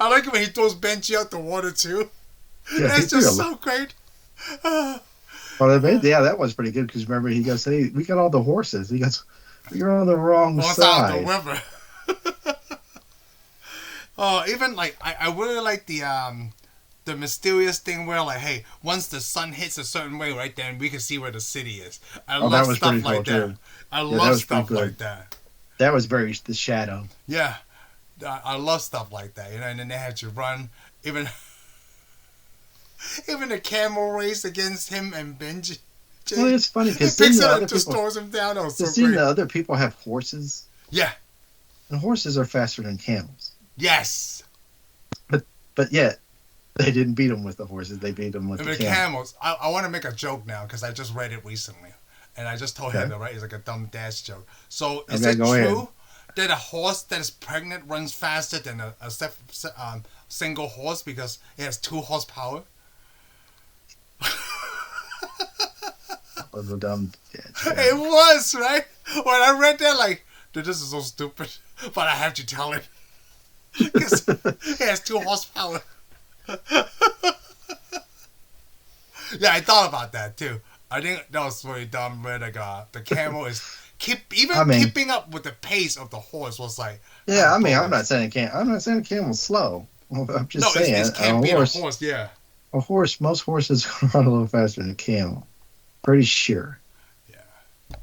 I like it when he throws Benji out the water too. Yeah, that's just so great. Well, that was pretty good because remember he goes, "Hey, we got all the horses." He goes, "You're on the wrong side." Of the river. Oh, even like I really like the mysterious thing where like, hey, once the sun hits a certain way, right, then we can see where the city is. I love stuff like that. Too. I love stuff like that. That was very the shadow. Yeah, I love stuff like that. You know, and then they had to run even. Even the camel race against him and Benji. Well, it's funny because he picks it up and just throws him down. That was so great. The other people have horses. Yeah. And horses are faster than camels. Yes. But yet, they didn't beat them with the horses. They beat them with the camels. I want to make a joke now because I just read it recently. And I just told him that, right? It's like a dumb dash joke. So, is it true that a horse that is pregnant runs faster than a single horse because it has 2 horsepower? Was a dumb It was, right? When I read that, like, dude, this is so stupid, but I have to tell it because it has 2 horsepower. Yeah, I thought about that too. I think that was really dumb. Where the camel is keeping up with the pace of the horse was like. Yeah, I mean, I'm not saying a camel's slow. I'm just saying it can't be a horse. Yeah. A horse, most horses run a little faster than a camel. Pretty sure. Yeah.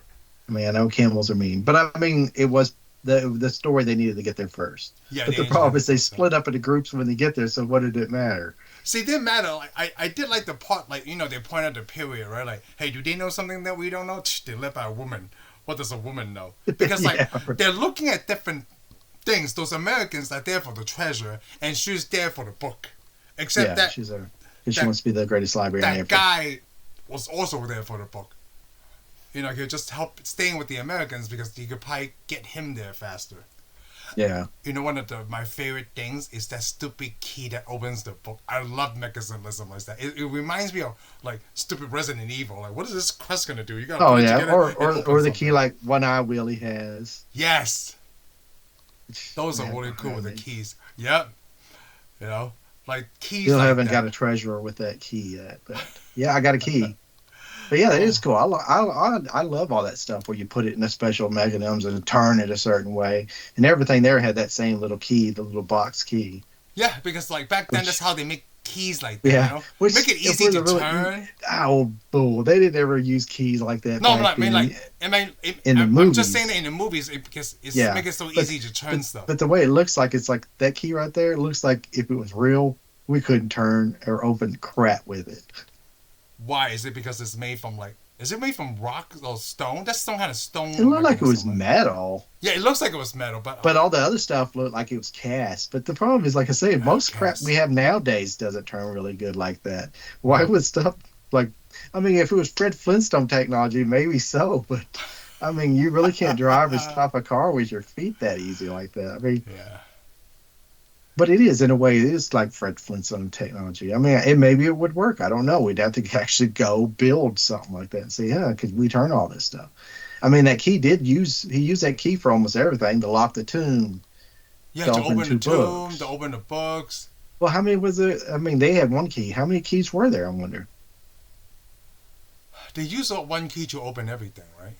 I mean, I know camels are mean, but I mean, it was the story they needed to get there first. Yeah. But the problem is they split up into groups when they get there, so what did it matter? See, it didn't matter. Like, I did like the part, like, you know, they point out the period, right? Like, hey, do they know something that we don't know? They live by a woman. What does a woman know? Because, like, they're looking at different things. Those Americans are there for the treasure, and she's there for the book. Except that she wants to be the greatest librarian. That guy was also there for the book. You know, he could just help staying with the Americans because he could probably get him there faster. Yeah. You know, one of my favorite things is that stupid key that opens the book. I love mechanism like that. It reminds me of like stupid Resident Evil. Like, what is this quest gonna do? You gotta or the key like One Eye Willie has. Yes. Those are really cool with the keys. Yep. You know, like keys. Still haven't got a treasurer with that key yet, but yeah, I got a key. But yeah, that is cool. I love all that stuff where you put it in a special mechanisms and turn it a certain way, and everything there had that same little key, the little box key. Yeah, because like back then, that's how they make keys like that. Yeah, you know? Make it easy to turn. Oh, bull! They didn't ever use keys like that. No, I mean, I'm just saying that in the movies because it's make it so easy to turn stuff. But the way it looks like, it's like that key right there. It looks like if it was real, we couldn't turn or open crap with it. Why? Is it because it's made from is it made from rock or stone? That's some kind of stone. It looked like it was metal. Yeah, it looks like it was metal, but all the other stuff looked like it was cast. But the problem is, like I say, most crap we have nowadays doesn't turn really good like that. Why would stuff Like, I mean, if it was Fred Flintstone technology, maybe so, but I mean, you really can't drive or stop a car with your feet that easy like that. I mean, Yeah. but it is in a way, it is like Fred Flintstone technology. I mean, maybe it would work. I don't know. We'd have to actually go build something like that and say, yeah, could we turn all this stuff? I mean, that key he used that key for almost everything to lock the tomb, Yeah, to to open open the two tomb, to books. open the books. Well, how many was there? I mean, they had one key. How many keys were there? I wonder. They use that one key to open everything, right?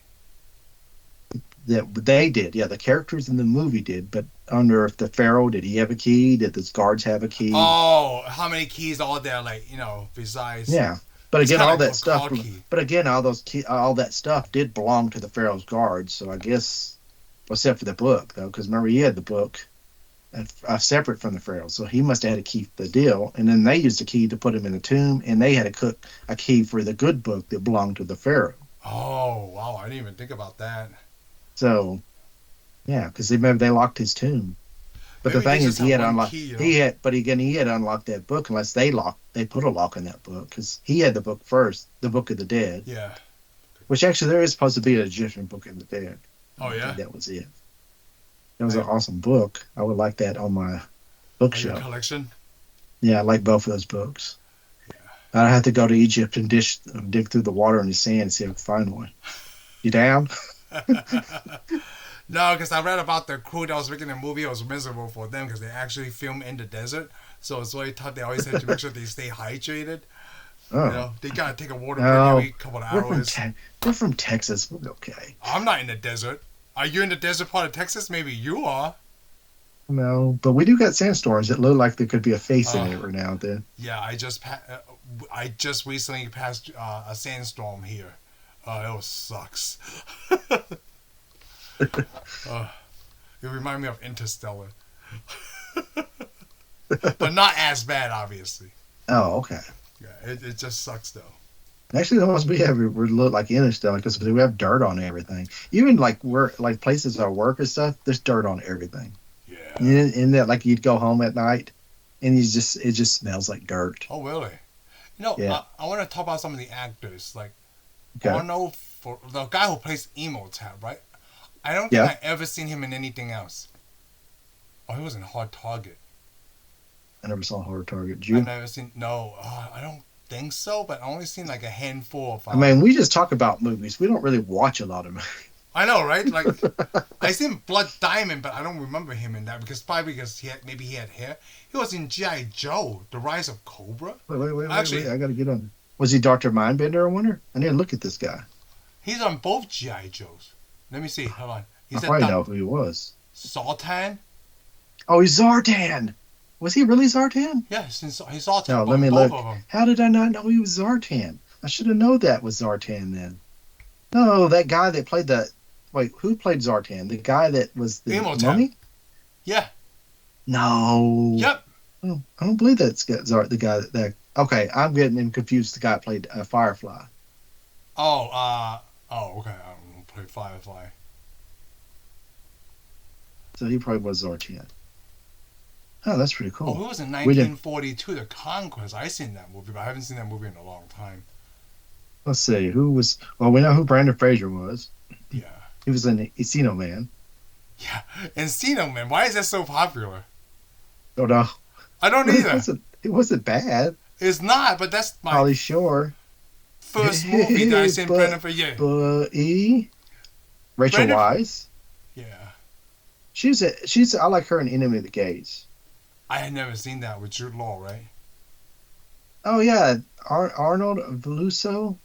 That they did. Yeah, the characters in the movie did. But I wonder if the Pharaoh, did he have a key? Did the guards have a key? Oh, how many keys are there? Like, besides, Yeah. But it's again, kind all of that like a stuff. car key. But again, all that stuff did belong to the Pharaoh's guards. So I guess, except for the book, though, because remember he had the book separate from the Pharaoh, so he must have had to keep the deal. And then they used a key to put him in the tomb, and they had to cook a key for the good book that belonged to the Pharaoh. Oh, wow! I didn't even think about that. So yeah, because remember they locked his tomb. But the Maybe they thing is, just he have had one unlocked. key, He had, but again, he had unlocked that book unless they put a lock in that book because he had the book first, the Book of the Dead, Yeah. which actually there is supposed to be an Egyptian Book of the Dead. Oh, I yeah? think that was it. That was an awesome book. I would like that on my Your bookshelf. collection? Yeah, I like both of those books. I'd have to go to Egypt and dig through the water and the sand and see if I can find one. You down? No, because I read about the crew that was making the movie. It was miserable for them because they actually filmed in the desert. So it's really tough. They always had to make sure they stay hydrated. Oh, They gotta take a water break no. every couple of hours. We're from Texas. We'll be okay. I'm not in the desert. Are you in the desert part of Texas? Maybe you are. No, but we do got sandstorms that look like there could be a face in it Uh, every now and then. yeah, I just recently passed a sandstorm here. It was sucks. uh, it reminded me of Interstellar, but not as bad, obviously. Oh, okay. Yeah, it just sucks though. Actually, the ones we have we look like Interstellar because we have dirt on everything. Even like places I work and stuff, there's dirt on everything. Yeah. In that, like you'd go home at night, and it just smells like dirt. Oh, really? Yeah. I want to talk about some of the actors, like Okay. Arnold, for the guy who plays Emotep, right? I don't think Yeah. I ever seen him in anything else. Oh, he was in Hard Target. I never saw Horror Target. Did I you? never seen. No, I don't think so. But I only seen like a handful of. I mean, we just talk about movies. We don't really watch a lot of movies. I know, right? Like I seen Blood Diamond, but I don't remember him in that because maybe he had hair. He was in G.I. Joe: The Rise of Cobra. Wait. Actually, I got to get on. Was he Dr. Mindbender, I wonder? I need to look at this guy. he's on both G.I. Joes. Let me see. Hold on. I probably know who he was. Sultan. Oh, he's Zartan. Was he really Zartan? Yeah, he's Sultan. No, let me both look. of them. How did I not know he was Zartan? I should have known that was Zartan then. No, that guy that played the. Wait, who played Zartan? The guy that was the Imhotep. mummy? Yeah. No. Yep. Oh, I don't believe that's the guy that. Okay, I'm getting him confused. The guy that played Firefly. Okay. I don't play Firefly. So he probably was Zartan. Oh, that's pretty cool. Oh, who was in We didn't. 1942, The Conquest? I seen that movie, but I haven't seen that movie in a long time. Let's see who was. Well, we know who Brandon Fraser was. Yeah. He was in Encino Man. Yeah. Encino Man. Why is that so popular? Oh no, I don't either. It wasn't bad. It's not, but that's my Holly Shore. first movie that I seen But- Brendan Fraser. Yeah. Rachel Brandon- Wise. Yeah. She's I like her in Enemy of the Gays. I had never seen that with Jude Law, right? Oh yeah, Arnold Veluso.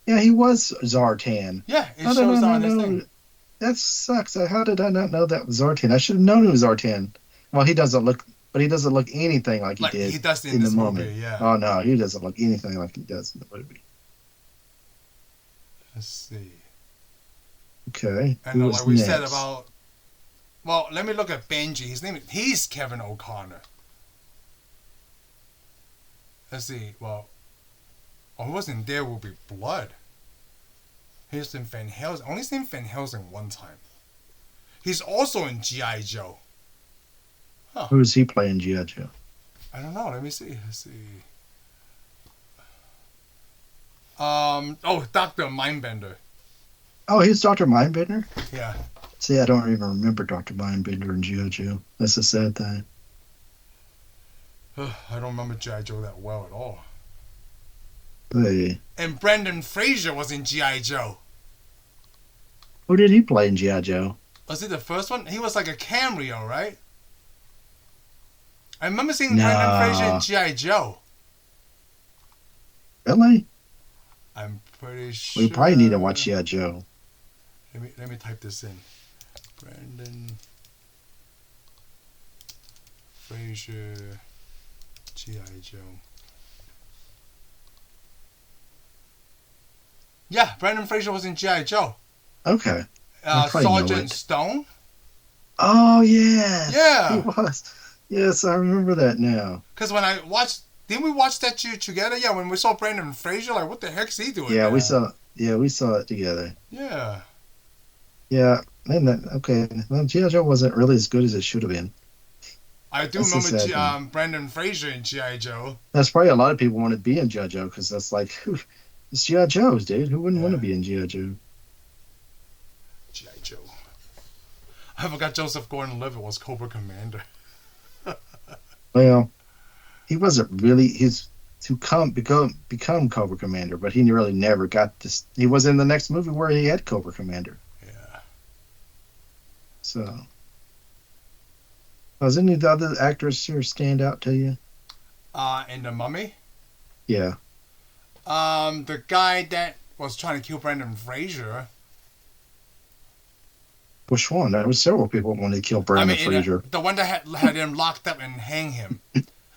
Yeah, he was Zartan. Yeah, it How did shows I on not this know? thing. That sucks. How did I not know that was Zartan? I should have known it was Zartan. Well, he doesn't look anything like he Like did he does in in the this moment. movie, yeah. Oh no, he doesn't look anything like he does in the movie. Let's see. Okay. And Who was like we said next? about, well, let me look at Benji. He's Kevin O'Connor. Let's see. Well, who wasn't There Will Be Blood? He's in Van Helsing. Only seen Van Helsing one time. He's also in G.I. Joe. Who is he playing G.I. Joe? I don't know. Let me see. Let's see. Dr. Mindbender. Oh, he's Dr. Mindbender? Yeah. See, I don't even remember Dr. Mindbender and G.I. Joe. That's a sad thing. I don't remember G.I. Joe that well at all. Hey. And Brendan Fraser was in G.I. Joe. Who did he play in G.I. Joe? Was it the first one? He was like a cameo, right? I remember seeing No. Brendan Fraser in G.I. Joe. Really? I'm pretty sure. We probably need to watch G.I. Joe. Let me type this in. Brendan Fraser, G.I. Joe. Yeah, Brendan Fraser was in G.I. Joe. Okay. I probably know Sergeant it. Stone. Oh, yes. Yeah. He was. Yes, I remember that now. Because when I watched, didn't we watch that together? Yeah, when we saw Brendan Fraser, like, what the heck's he doing? Yeah, now? we saw it together. Yeah. Yeah. Okay. Well, G.I. Joe wasn't really as good as it should have been. I do That's remember Brendan Fraser in G.I. Joe. That's probably a lot of people want to be in G.I. Joe because that's like, it's G.I. Joe's, dude. Who wouldn't want to be in G.I. Joe? G.I. Joe. I forgot Joseph Gordon-Levitt was Cobra Commander. Well, he wasn't really he's to become Cobra Commander, but he really never got this. He was in the next movie where he had Cobra Commander. Yeah. So, does any of the other actors here stand out to you? In The Mummy? Yeah. The guy that was trying to kill Brendan Fraser. Which one? There was several people who wanted to kill Brandon Fraser. The one that had him locked up and hang him.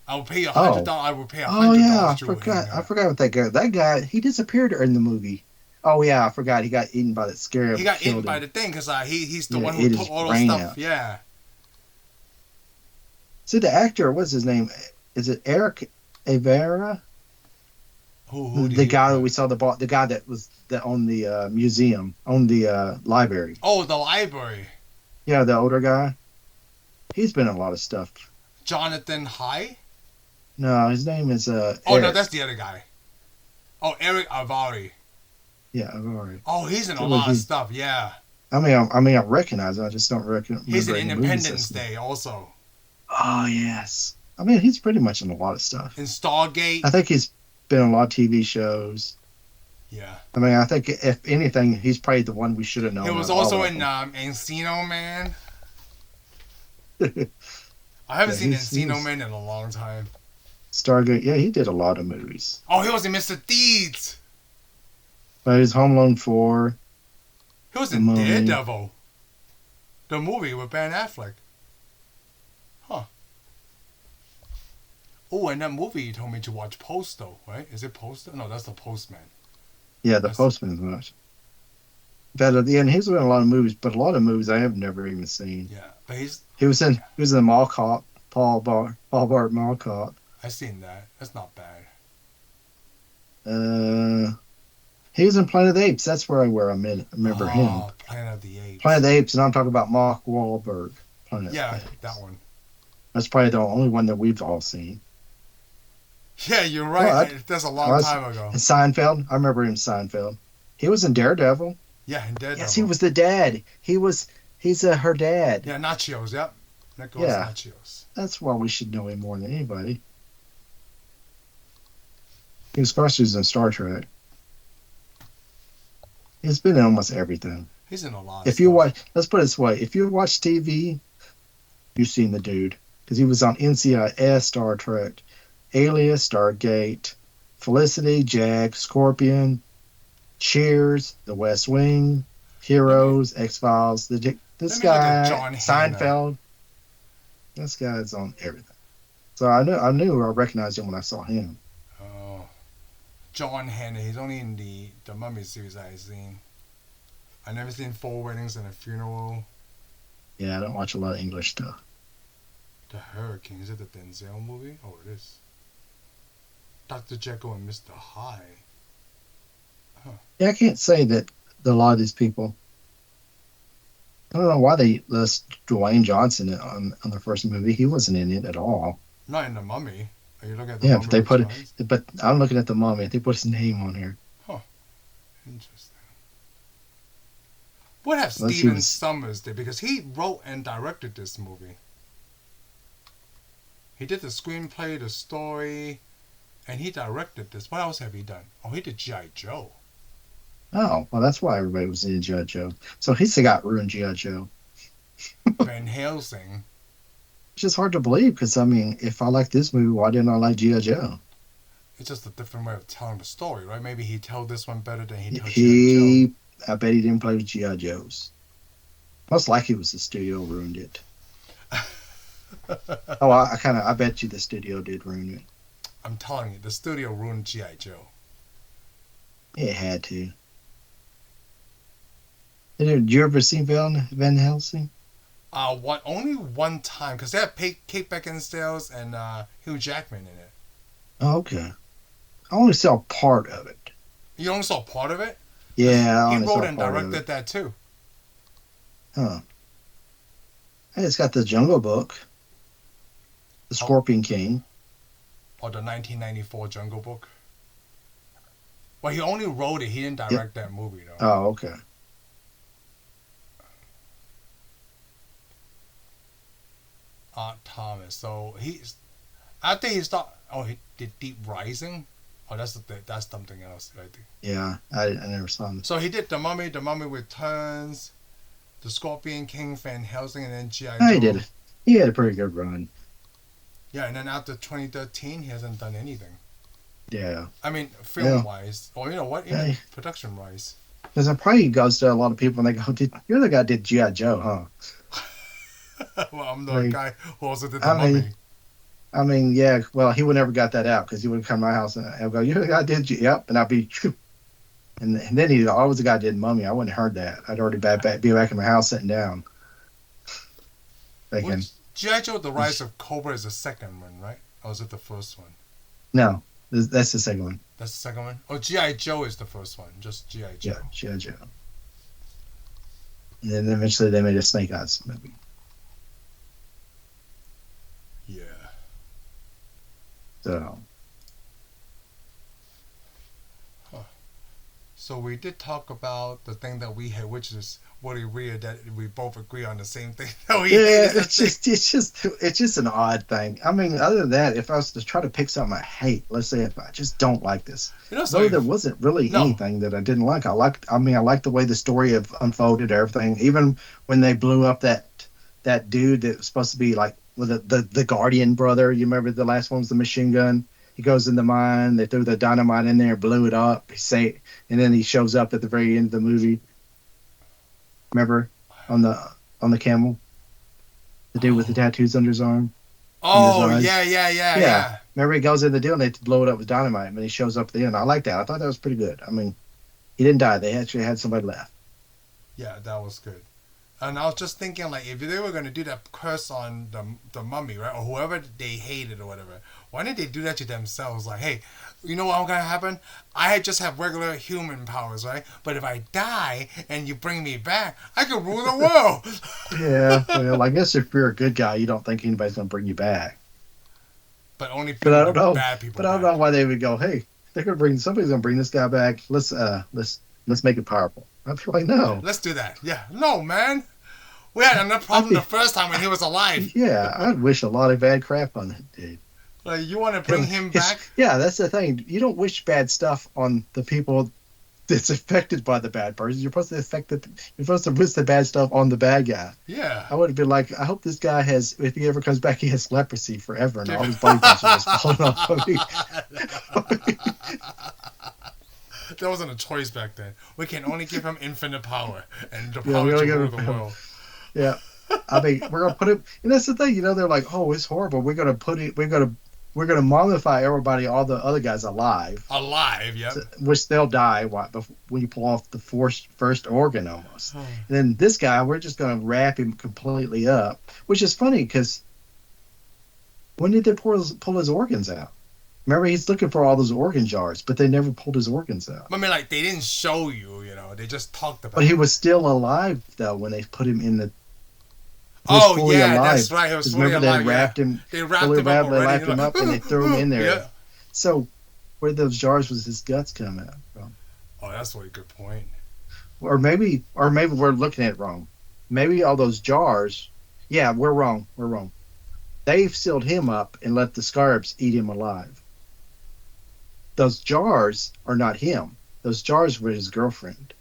I will pay $100. I will pay $100. Oh yeah, I forgot. I forgot what that guy. That guy, he disappeared in the movie. Oh yeah, I forgot. He got eaten by that scare. He got eaten by the thing because he's the one who ate put his all the brain stuff. out. Yeah. See, the actor, what's his name? Is it Eric Avera? Who The guy that we saw the guy that was on the museum, on the library. Oh, the library. Yeah, the older guy. He's been in a lot of stuff. Jonathan High? No, his name is Oh Eric. no, that's the other guy. Oh, Eric Avari. Yeah, Avari. Oh, he's in a lot of stuff. Yeah. I mean, I recognize him. I just don't recognize. He's in Independence Day also. Oh yes. I mean, he's pretty much in a lot of stuff. In Stargate. I think he's been on a lot of TV shows. Yeah. I mean, I think if anything, he's probably the one we should have known. He was also in Encino Man. I haven't seen Encino Man in a long time. Stargate, yeah, he did a lot of movies. Oh, he was in Mr. Deeds. But he was Home Alone 4. He was in Daredevil. The movie with Ben Affleck. Huh. Oh, and that movie you told me to watch, Posto, right? Is it Posto? No, that's The Postman. Yeah, The Postman's much. But at the end, he's been in a lot of movies, but a lot of movies I have never even seen. Yeah, but he was in the Mall Cop, Paul Bart Mall Cop. I've seen that. That's not bad. He was in Planet of the Apes. That's where I remember him. Planet of the Apes. Planet of the Apes, and I'm talking about Mark Wahlberg. Yeah, that one. That's probably the only one that we've all seen. Yeah, you're right. That's a long time ago. In Seinfeld, I remember him in Seinfeld. He was in Daredevil. Yeah, in Daredevil. Yes, he was the dad. He's her dad. Yeah, Nachos. Yep. Nachos. That's why we should know him more than anybody. He was first in Star Trek. He's been in almost everything. He's in a lot. If you watch, let's put it this way: if you watch TV, you've seen the dude because he was on NCIS, Star Trek, Alias, Stargate, Felicity, Jag, Scorpion, Cheers, The West Wing, Heroes, X-Files. This guy, Seinfeld. This guy's on everything. So I recognized him when I saw him. Oh, John Hannah. He's only in the Mummy series I've seen. I never seen 4 Weddings and a Funeral. Yeah, I don't watch a lot of English stuff. The Hurricane. Is it the Denzel movie? Oh, it is. Dr. Jekyll and Mr. Hyde. Huh. Yeah, I can't say that a lot of these people. I don't know why they list Dwayne Johnson on the first movie. He wasn't in it at all. Not in the Mummy. Are you looking at the Mummy? But I'm looking at the Mummy. They put his name on here. Huh. Interesting. What have Unless he Steven was- Sommers did? Because he wrote and directed this movie. He did the screenplay, the story, and he directed this. What else have he done? Oh, he did G.I. Joe. Oh, well, that's why everybody was in G.I. Joe. So he still got ruined G.I. Joe. Van Helsing. It's just hard to believe because, I mean, if I like this movie, why didn't I like G.I. Joe? It's just a different way of telling the story, right? Maybe he told this one better than he told G.I. He, I bet he didn't play with G.I. Joes. Most likely it was the studio ruined it. Joe. Oh, I bet you the studio did ruin it. I'm telling you, the studio ruined G.I. Joe. It had to. Did you ever see Van Helsing? Only one time, because they had Kate Beckinsale and Hugh Jackman in it. Oh, okay. I only saw part of it. You only saw part of it? Yeah, I He only wrote saw and part of directed it. that too. Huh. Hey, it's got the Jungle Book, the Scorpion King. Or the 1994 Jungle Book. Well, he only wrote it. He didn't direct that movie, though. Oh, okay. Thomas. So I think he started. Oh, he did Deep Rising. Oh, that's something else, I think. Yeah, I never saw him. So he did The Mummy Returns, The Scorpion King, Van Helsing, and then G.I. Oh, Joe. he did it. He had a pretty good run. Yeah, and then after 2013, he hasn't done anything. Yeah. I mean, film-wise, or you know what, even Yeah. production-wise. Because it probably goes to a lot of people and they go, you're the guy who did G.I. Joe, huh? Well, I'm the Like, guy who also did The I Mummy. mean, yeah, well, he would never got that out because he would come to my house and I'd go, you're the guy who did yep. And I'd be, and then he'd go, I was the guy who did Mummy. I wouldn't have heard that. I'd already be back in my house sitting down. Thinking, G.I. Joe, The Rise of Cobra is the second one, right? Or is it the first one? no, that's the second one. That's the second one? Oh, G.I. Joe is the first one. Just G.I. Joe. Yeah, G.I. Joe. And then eventually they made a Snake Eyes movie. Yeah. So, So we did talk about the thing that we had, which is really weird that we both agree on the same thing. yeah, it's just an odd thing. I mean, other than that, if I was to try to pick something I hate, let's say if I just don't like this, there wasn't really anything that I didn't like. I liked the way the story unfolded, everything. Even when they blew up that dude that was supposed to be like the Guardian brother. You remember the last one was the machine gun. He goes in the mine. They threw the dynamite in there, blew it up. And then he shows up at the very end of the movie. Remember on the camel, the dude with the tattoos under his arm. Oh yeah. Remember he goes in the deal and they blow it up with dynamite, and he shows up at the end. I like that. I thought that was pretty good. I mean, he didn't die. They actually had somebody left. Yeah, that was good. And I was just thinking, like, if they were going to do that curse on the mummy, right, or whoever they hated or whatever, why didn't they do that to themselves? Like, hey, you know what's going to happen? I just have regular human powers, right? But if I die and you bring me back, I can rule the world. Yeah, well, I guess if you're a good guy, you don't think anybody's going to bring you back. But only But I don't know. bad people. But I don't know why they would go, hey, somebody's going to bring this guy back. Let's make it powerful. I feel like no. Let's do that. Yeah. No, man. We had enough problem the first time when he was alive. Yeah, I'd wish a lot of bad crap on that dude. Like, you want to bring him back? Yeah, that's the thing. You don't wish bad stuff on the people that's affected by the bad person. You're supposed to wish the bad stuff on the bad guy. Yeah. I would have been like, I hope this guy has, if he ever comes back, he has leprosy forever and all his body parts are just falling off of me. There wasn't a choice back then. We can only give him infinite power and the Yeah, power we to only give rule him the world. Yeah. I mean, we're gonna put him, and that's the thing, they're like, oh, it's horrible. We're gonna mummify everybody, all the other guys alive. Alive, yep. Which they'll die when you pull off the first organ almost. And then this guy, we're just gonna wrap him completely up, which is funny because when did they pull his organs out? Remember, he's looking for all those organ jars, but they never pulled his organs out. I mean, like, they didn't show you, they just talked about it. But he was still alive, though, when they put him in the... Oh, yeah, alive. That's right. He was fully alive. They wrapped him, they wrapped him up already. They wrapped him up, and they threw him in there. Yeah. So, where those jars was his guts come out from? Oh, that's a really good point. Or maybe we're looking at it wrong. Maybe all those jars. Yeah, we're wrong. We're wrong. They've sealed him up and let the scarabs eat him alive. Those jars are not him. Those jars were his girlfriend.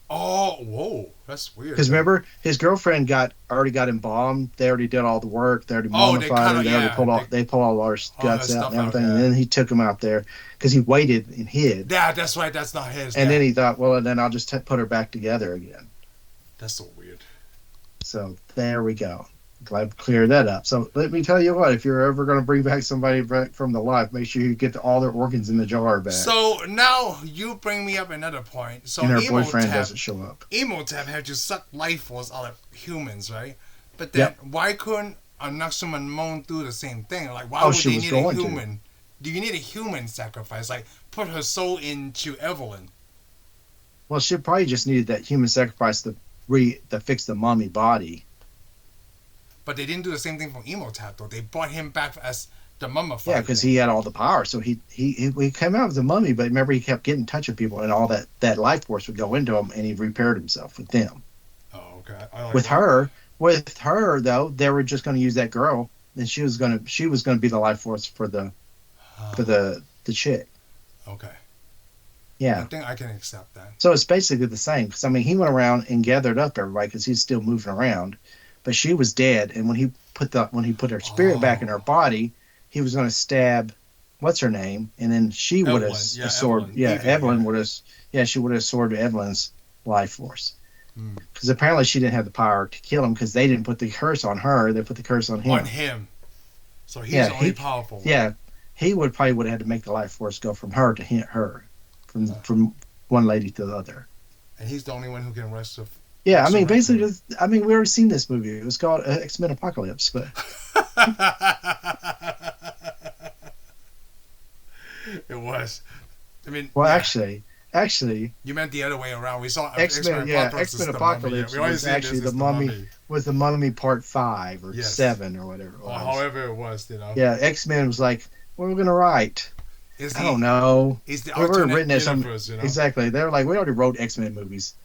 Oh, whoa, that's weird. Because remember, his girlfriend already got embalmed. They already did all the work. They already Oh, they mummified her. kinda- They already pulled all our guts that out stuff and everything. out, yeah. And then he took him out there because he waited and hid. Yeah, that's right. That's not his. And yeah. then he thought, well, then I'll just put her back together again. That's so weird. So there we go. Glad to clear that up. So let me tell you what, if you're ever going to bring back somebody back from the life, make sure you get all their organs in the jar back. So now you bring me up another point. So and her boyfriend doesn't show up. Emotep had to suck life force out of humans, right? But then why couldn't Anaxum and Mon do the same thing? Like, why would they need a human? Do you need a human sacrifice? Like, put her soul into Evelyn. Well, she probably just needed that human sacrifice to fix the mummy body. But they didn't do the same thing for Emotep, though. They brought him back as the mummified. Yeah, because he had all the power. So he came out as a mummy, but remember, he kept getting in touch with people, and all that life force would go into him, and he repaired himself with them. Oh, okay. Like With her, though, they were just going to use that girl, and she was going to be the life force for the chick. Okay. Yeah. I think I can accept that. So it's basically the same. Because, I mean, he went around and gathered up everybody because he's still moving around. But she was dead. And when he put her spirit back in her body, he was going to stab, what's her name? And then she would have sword. Evelyn would have. Yeah, she would have sword Evelyn's life force. Because apparently she didn't have the power to kill him because they didn't put the curse on her. They put the curse on him. On him. So he's the only powerful one. Yeah. He would have had to make the life force go from her to her. From one lady to the other. And he's the only one who can rest of. Yeah, I mean, basically, we already seen this movie. It was called X-Men Apocalypse, but. It was. I mean. Well, actually. You meant the other way around. We saw X-Men Apocalypse was actually the Mummy Part 5 or 7 or whatever it was. However it was, Yeah, X-Men was like, what are we going to write? I don't know. It's the alternate universe, Exactly. They were like, we already wrote X-Men movies.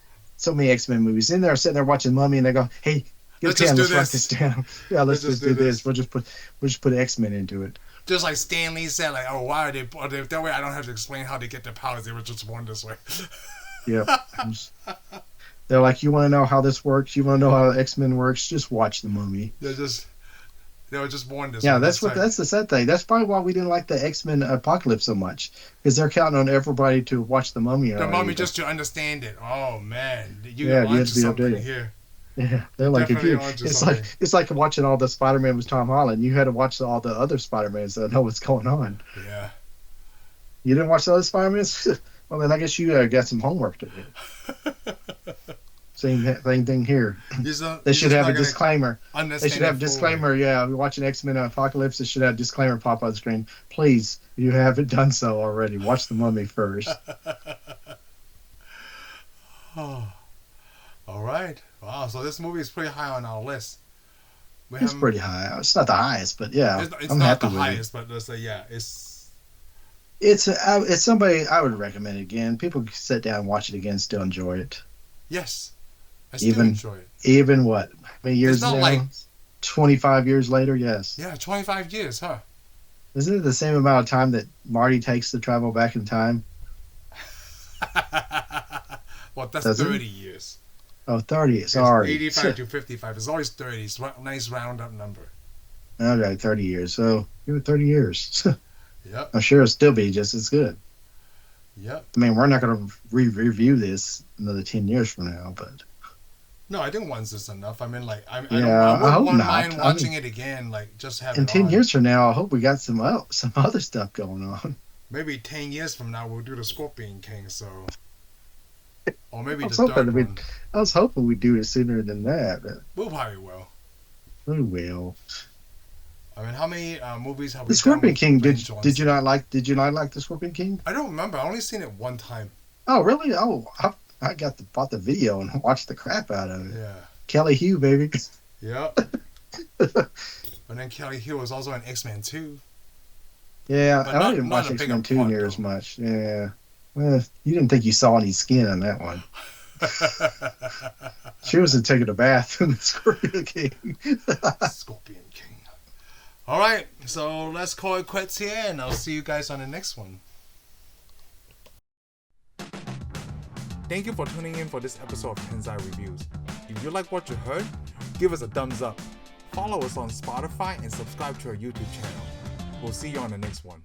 So many X-Men movies. Then they're sitting there watching Mummy, and they go, "Hey, let's write this down. Yeah, let's just do this. We'll just put X-Men into it." Just like Stan Lee said, like, "Oh, why are they that way? I don't have to explain how they get their powers. They were just born this way." Yeah. They're like, "You want to know how this works? You want to know how X-Men works? Just watch the Mummy." They were just born this way. Yeah, that's the sad thing. That's probably why we didn't like the X-Men Apocalypse so much, because they're counting on everybody to watch the Mummy. The Mummy just to understand it. Oh man, you have to be updated here. Yeah, they're like, it's like watching all the Spider-Man with Tom Holland. You had to watch all the other Spider-Mans to know what's going on. Yeah. You didn't watch the other Spider-Mans? Well, then I guess you got some homework to do. Same thing here. They should have a disclaimer. They should have a disclaimer. Yeah, we're watching X-Men Apocalypse. They should have a disclaimer pop on the screen. Please, if you haven't done so already, watch the Mummy first. Oh. All right. Wow. So this movie is pretty high on our list. It's pretty high. It's not the highest, but yeah, it's not the highest, but let's say it's somebody I would recommend it again. People can sit down and watch it again, and still enjoy it. Yes. I still enjoy it. Even what? How many years now? Like 25 years later, yes. Yeah, 25 years, huh? Isn't it the same amount of time that Marty takes to travel back in time? Well, that's 30 years. Oh, 30. Sorry. 85 to 55. It's always 30. It's a nice round up number. Okay, 30 years. So, give it 30 years. Yep. I'm sure it'll still be just as good. Yep. I mean, we're not going to review this another 10 years from now, but... No, I think once is enough. I mean, like, I wouldn't mind watching it again, like, just have in it 10 years from now, I hope we got some other stuff going on. Maybe 10 years from now, we'll do the Scorpion King, so... Or maybe I was hoping we'd do it sooner than that, but... We'll probably will. We will. I mean, how many movies have we The Scorpion King, did you not like The Scorpion King? I don't remember. I only seen it one time. Oh, really? Oh, I bought the video and watched the crap out of it. Yeah. Kelly Hugh, baby. Yep. And then Kelly Hugh was also in X-Men 2. Yeah, But I didn't watch X-Men 2 near as much. Yeah. You didn't think you saw any skin on that one. She wasn't taking a bath in the Scorpion King. Scorpion King. All right, so let's call it quits here, and I'll see you guys on the next one. Thank you for tuning in for this episode of Tensai Reviews. If you like what you heard, give us a thumbs up. Follow us on Spotify and subscribe to our YouTube channel. We'll see you on the next one.